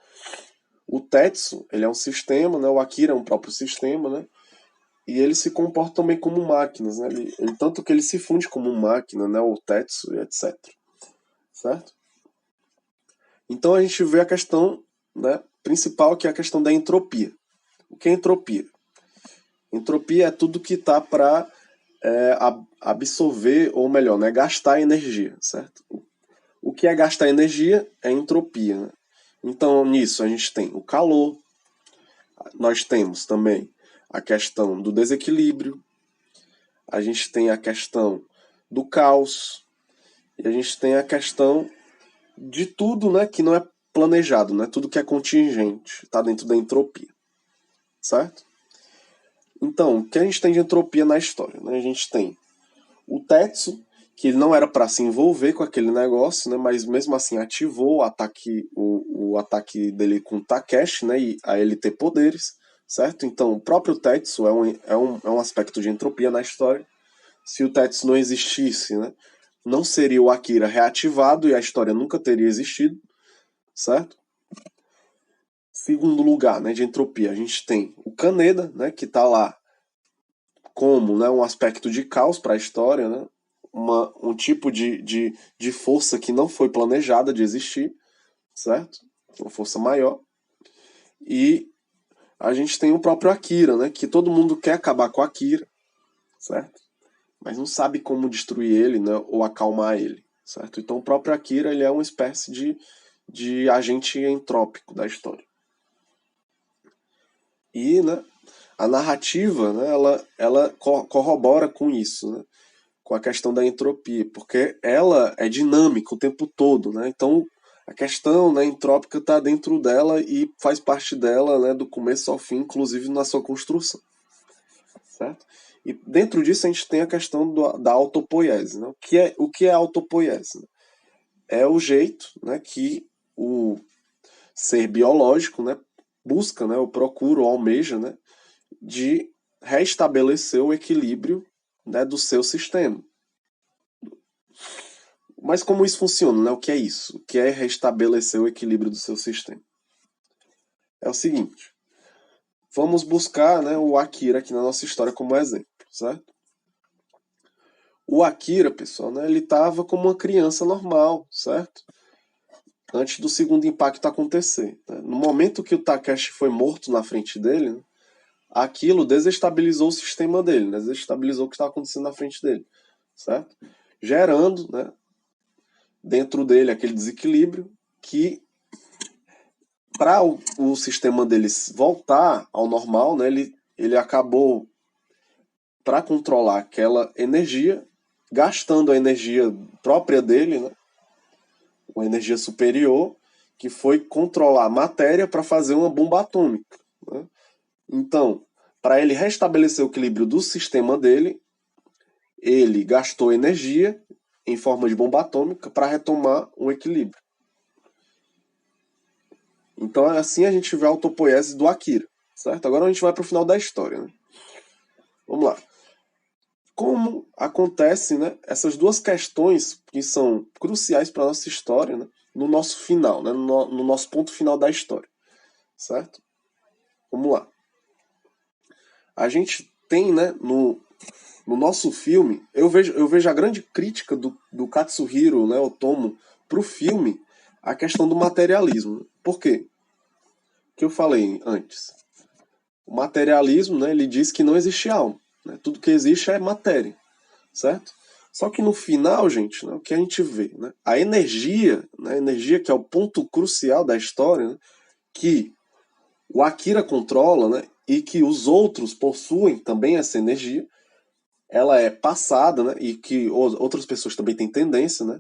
O Tetsu, ele é um sistema, né, o Akira é um próprio sistema, né, e ele se comporta também como máquinas. Né? Tanto que ele se funde como máquina, né, o Tetsu, etc. Certo? Então a gente vê a questão, né, principal, que é a questão da entropia. O que é entropia? Entropia é tudo que está para absorver, ou melhor, né, gastar energia, certo? O que é gastar energia é entropia. Né? Então, nisso, a gente tem o calor, nós temos também a questão do desequilíbrio, a gente tem a questão do caos, e a gente tem a questão de tudo, né, que não é planejado, né, tudo que é contingente, está dentro da entropia, certo? Então, o que a gente tem de entropia na história? Né? A gente tem o Tetsu, que ele não era para se envolver com aquele negócio, né? Mas mesmo assim ativou o ataque dele com o Takeshi, né? E a ele ter poderes, certo? Então, o próprio Tetsu é um aspecto de entropia na história. Se o Tetsu não existisse, né? Não seria o Akira reativado e a história nunca teria existido, certo? Segundo lugar, né, de entropia, a gente tem o Kaneda, né, que está lá como, né, um aspecto de caos para a história, né, um tipo de força que não foi planejada de existir, certo? Uma força maior. E a gente tem o próprio Akira, né, que todo mundo quer acabar com Akira, certo? Mas não sabe como destruir ele, né, ou acalmar ele, certo? Então o próprio Akira, ele é uma espécie de agente entrópico da história. E, né, a narrativa, né, ela corrobora com isso, né? Com a questão da entropia, porque ela é dinâmica o tempo todo, né? Então a questão, né, entrópica está dentro dela e faz parte dela, né, do começo ao fim, inclusive na sua construção, certo? E dentro disso a gente tem a questão da autopoiese, né? O que é autopoiese? Né? É o jeito, né, que o ser biológico, né, busca, né, ou procura, ou almeja, né, de restabelecer o equilíbrio, né, do seu sistema. Mas como isso funciona, né? O que é isso? O que é restabelecer o equilíbrio do seu sistema? É o seguinte, vamos buscar, né, o Akira aqui na nossa história como exemplo, certo? O Akira, pessoal, né, ele estava como uma criança normal, certo? Antes do segundo impacto acontecer. Né? No momento que o Takeshi foi morto na frente dele, né, aquilo desestabilizou o sistema dele, né? Desestabilizou o que estava acontecendo na frente dele, certo? Gerando, né, dentro dele aquele desequilíbrio que para o sistema deles voltar ao normal, né, ele acabou, para controlar aquela energia, gastando a energia própria dele, né, uma energia superior, que foi controlar a matéria para fazer uma bomba atômica. Né? Então, para ele restabelecer o equilíbrio do sistema dele, ele gastou energia em forma de bomba atômica para retomar um equilíbrio. Então, assim a gente vê a autopoiese do Akira. Certo? Agora a gente vai para o final da história. Né? Vamos lá. Como acontece, né, essas duas questões que são cruciais para a nossa história, né, no nosso final, né? No nosso ponto final da história, certo? Vamos lá. A gente tem, né, no nosso filme, eu vejo a grande crítica do Katsuhiro, né, Otomo, pro filme, a questão do materialismo. Por quê? Que eu falei antes. O materialismo, né, ele diz que não existe alma. Né? Tudo que existe é matéria, certo? Só que no final, gente, né, o que a gente vê? Né? A energia, né, a energia que é o ponto crucial da história, né, que o Akira controla, né, e que os outros possuem também essa energia, ela é passada, né, e que outras pessoas também têm tendência, né,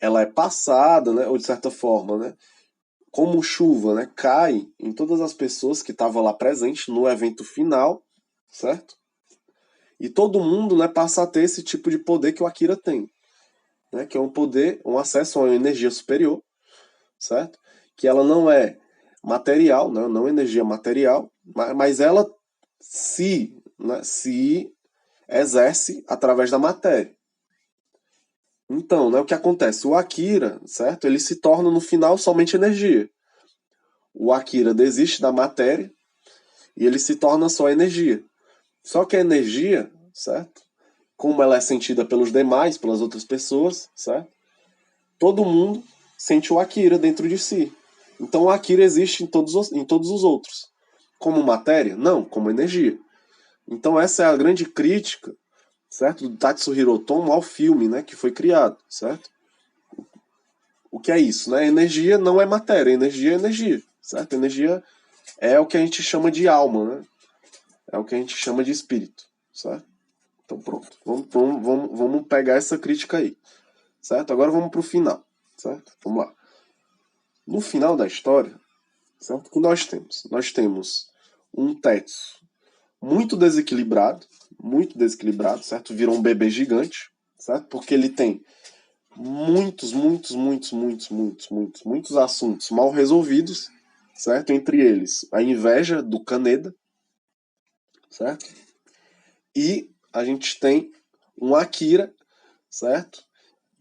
ela é passada, né, ou de certa forma, né, como chuva, né, cai em todas as pessoas que estavam lá presentes no evento final, certo? E todo mundo, né, passa a ter esse tipo de poder que o Akira tem, né, que é um poder, um acesso a uma energia superior, certo? Que ela não é material, né, não energia material, mas ela né, se exerce através da matéria. Então, né, o que acontece? O Akira, certo? Ele se torna no final somente energia. O Akira desiste da matéria e ele se torna só energia. Só que a energia, certo? Como ela é sentida pelos demais, pelas outras pessoas, certo? Todo mundo sente o Akira dentro de si. Então o Akira existe em todos os outros. Como matéria? Não, como energia. Então essa é a grande crítica, certo? Do Tatsuhiro Otomo ao filme, né, que foi criado, certo? O que é isso, né? Energia não é matéria, energia é energia, certo? Energia é o que a gente chama de alma, né? É o que a gente chama de espírito, certo? Então pronto, vamos pegar essa crítica aí, certo? Agora vamos pro final, certo? Vamos lá. No final da história, certo? O que nós temos? Nós temos um Tetsu muito desequilibrado, certo? Virou um bebê gigante, certo? Porque ele tem muitos assuntos mal resolvidos, certo? Entre eles, a inveja do Kaneda, certo? E a gente tem um Akira, certo?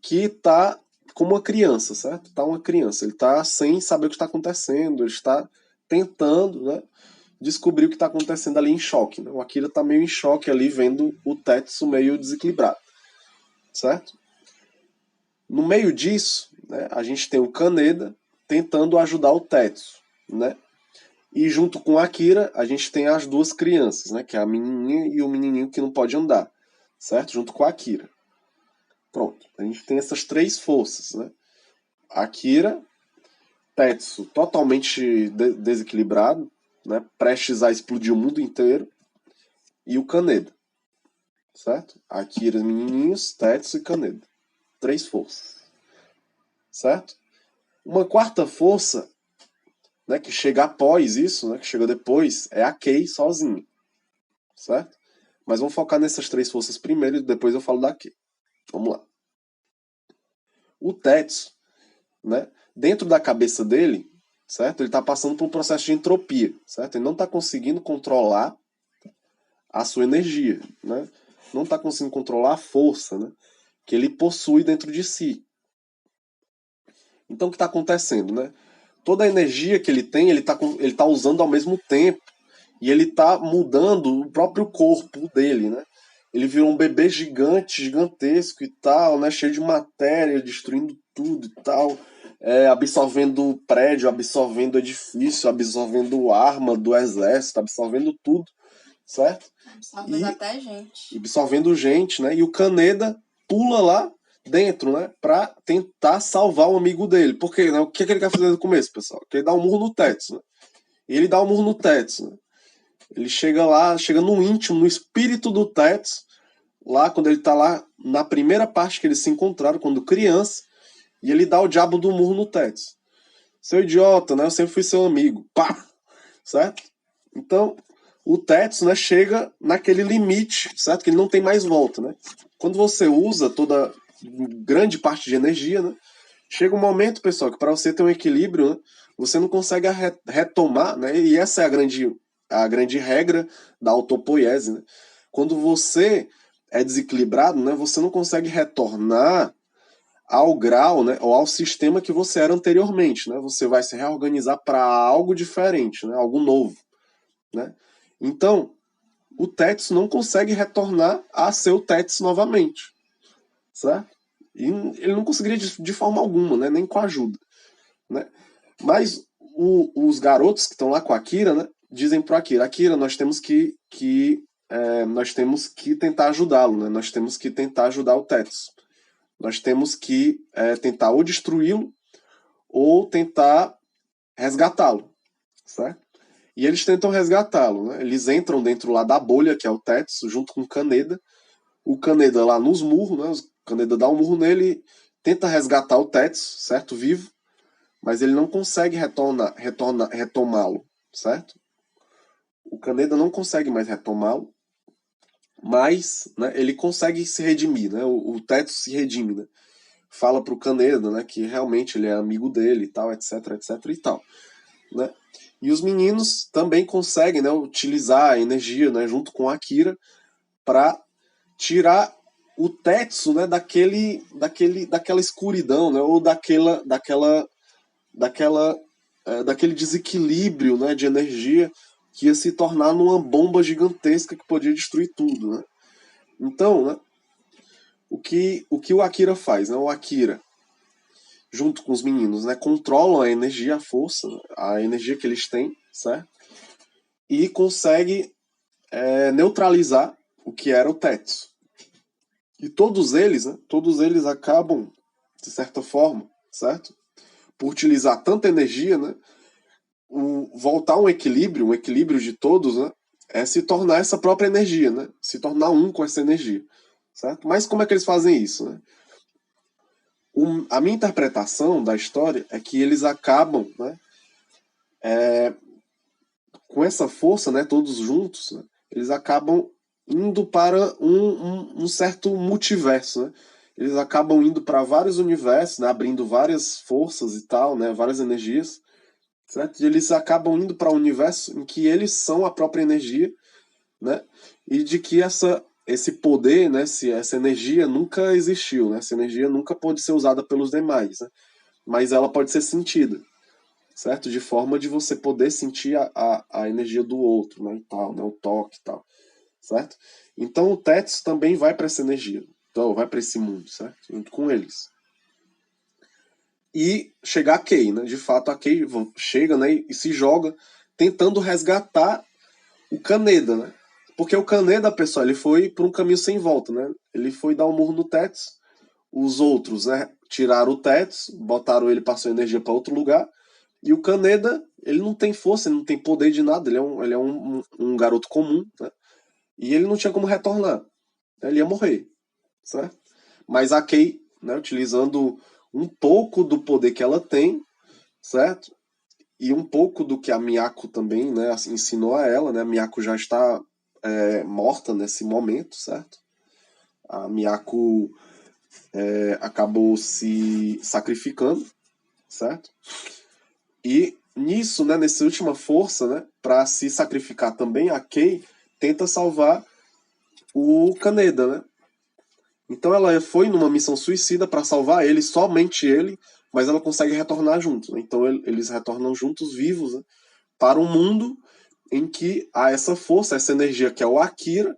Que tá como uma criança, certo? Tá uma criança, ele tá sem saber o que está acontecendo, ele está tentando, né, descobrir o que está acontecendo ali em choque, né? O Akira tá meio em choque ali vendo o Tetsu meio desequilibrado, certo? No meio disso, né, a gente tem o Kaneda tentando ajudar o Tetsu, né? E junto com a Akira, a gente tem as duas crianças, né, que é a menininha e o menininho que não pode andar, certo? Junto com a Akira. Pronto, a gente tem essas três forças, né? Akira, Tetsu totalmente desequilibrado, né, prestes a explodir o mundo inteiro, e o Kaneda, certo? Akira, menininhos, Tetsu e Kaneda. Três forças, certo? Uma quarta força, né, que chega após isso, né, que chega depois, é a Kei sozinha, certo? Mas vamos focar nessas três forças primeiro e depois eu falo da Kei. Vamos lá. O Tetsu, né, dentro da cabeça dele, certo? Ele está passando por um processo de entropia, certo? Ele não está conseguindo controlar a sua energia, né? Não está conseguindo controlar a força, né, que ele possui dentro de si. Então o que está acontecendo, né? Toda a energia que ele tem, ele tá usando ao mesmo tempo. E ele tá mudando o próprio corpo dele, né? Ele virou um bebê gigante, gigantesco e tal, né? Cheio de matéria, destruindo tudo e tal. Absorvendo prédio, absorvendo edifício, absorvendo arma do exército, absorvendo tudo, certo? Absorvendo até gente. Absorvendo gente, né? E o Kaneda pula lá dentro, né? Pra tentar salvar o amigo dele. Porque, né? O que, é que ele quer fazer no começo, pessoal? Que ele dá um murro no Tetsu, né? E ele dá um murro no Tetsu, né? Ele chega lá, chega no íntimo, no espírito do Tetsu, lá quando ele tá lá na primeira parte que eles se encontraram, quando criança, e ele dá o diabo do murro no Tetsu. Seu idiota, né? Eu sempre fui seu amigo. Pá! Certo? Então, o Tetsu, né, chega naquele limite, certo? Que ele não tem mais volta, né? Quando você usa toda grande parte de energia, né? Chega um momento, pessoal, que para você ter um equilíbrio, né, você não consegue retomar, né? E essa é a grande regra da autopoiese, né? Quando você é desequilibrado, né, você não consegue retornar ao grau, né, ou ao sistema que você era anteriormente, né? Você vai se reorganizar para algo diferente, né? Algo novo, né? Então, o Tetsu não consegue retornar a ser o Tetsu novamente, certo? E ele não conseguiria de forma alguma, né? Nem com ajuda, né? Mas os garotos que estão lá com a Akira, né? Dizem pro Akira, Akira, nós temos nós temos que tentar ajudá-lo, né? Nós temos que tentar ajudar o Tetsu. Nós temos que tentar ou destruí-lo ou tentar resgatá-lo, certo? E eles tentam resgatá-lo, né? Eles entram dentro lá da bolha, que é o Tetsu, junto com o Kaneda. O Kaneda lá nos murros, né? O Kaneda dá um murro nele, tenta resgatar o Tetsu, certo? Vivo, mas ele não consegue retomá-lo, certo? O Kaneda não consegue mais retomá-lo, mas, né, ele consegue se redimir, né? O Tetsu se redime, né? Fala pro Kaneda, né, que realmente ele é amigo dele e tal, etc, etc e tal, né? E os meninos também conseguem, né, utilizar a energia, né, junto com a Akira para tirar o Tetsu, né, daquela escuridão, né, ou daquele desequilíbrio, né, de energia que ia se tornar numa bomba gigantesca que podia destruir tudo, né? Então, né, o que o Akira faz, né? O Akira, junto com os meninos, né, controlam a energia, a força, a energia que eles têm, certo? E consegue neutralizar o que era o Tetsu. E todos eles acabam, de certa forma, certo? Por utilizar tanta energia, né, voltar um equilíbrio de todos, né, é se tornar essa própria energia, né? Se tornar um com essa energia, certo? Mas como é que eles fazem isso, né? A minha interpretação da história é que eles acabam, né, com essa força, né, todos juntos, né, eles acabam indo para um certo multiverso, né? Eles acabam indo para vários universos, né, abrindo várias forças e tal, né, várias energias, certo? E eles acabam indo para um universo em que eles são a própria energia, né? E de que esse poder, né, essa energia nunca existiu, né? Essa energia nunca pode ser usada pelos demais, né? Mas ela pode ser sentida, certo? De forma de você poder sentir a energia do outro, né? E tal, né? O toque e tal, certo? Então o Tetsu também vai para essa energia, então vai para esse mundo, certo? Junto com eles. E chegar a Kei, né? De fato a Kei chega, né? E se joga tentando resgatar o Kaneda, né? Porque o Kaneda, pessoal, ele foi por um caminho sem volta, né? Ele foi dar um murro no Tetsu, os outros, né, tiraram o Tetsu, botaram ele, passou energia para outro lugar, e o Kaneda, ele não tem força, ele não tem poder de nada, ele é um garoto comum, né? E ele não tinha como retornar, ele ia morrer, certo? Mas a Kei, né, utilizando um pouco do poder que ela tem, certo? E um pouco do que a Miyako também, né, ensinou a ela, né? A Miyako já está morta nesse momento, certo? A Miyako acabou se sacrificando, certo? E nisso, né, nessa última força, né, para se sacrificar também, a Kei tenta salvar o Kaneda, né? Então ela foi numa missão suicida para salvar ele, somente ele, mas ela consegue retornar juntos, né? Então eles retornam juntos, vivos, né, para um mundo em que há essa força, essa energia que é o Akira,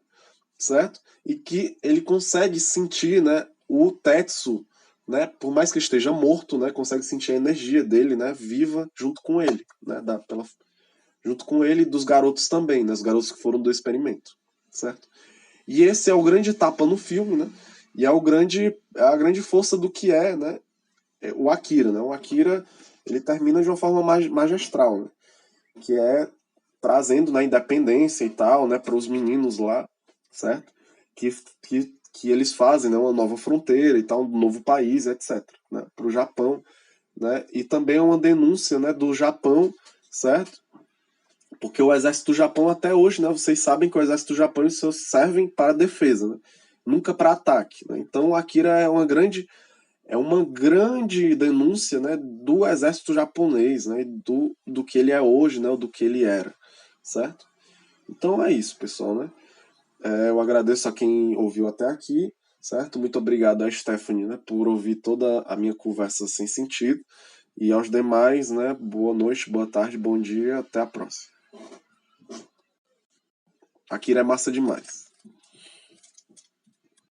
certo? E que ele consegue sentir, né, o Tetsu, né, por mais que esteja morto, né, consegue sentir a energia dele, né, viva junto com ele, né, junto com ele e dos garotos também, né, os garotos que foram do experimento, certo? E esse é o grande tapa no filme, né? E é a grande força do que né, o Akira, né? O Akira, ele termina de uma forma magistral, né? Que é trazendo na independência e tal, né, para os meninos lá, certo? Que eles fazem, né, uma nova fronteira e tal, um novo país, etc, né, para o Japão, né? E também é uma denúncia, né, do Japão, certo? Porque o exército do Japão até hoje, né, vocês sabem que o exército do Japão só servem para defesa, né? Nunca para ataque, né? Então o Akira é uma grande denúncia, né, do exército japonês, né, do que ele é hoje, né, do que ele era, certo? Então é isso, pessoal, né? Eu agradeço a quem ouviu até aqui. certo? Muito obrigado a Stephanie, né, por ouvir toda a minha conversa sem sentido. E aos demais, né, boa noite, boa tarde, bom dia, até a próxima. Akira é massa demais.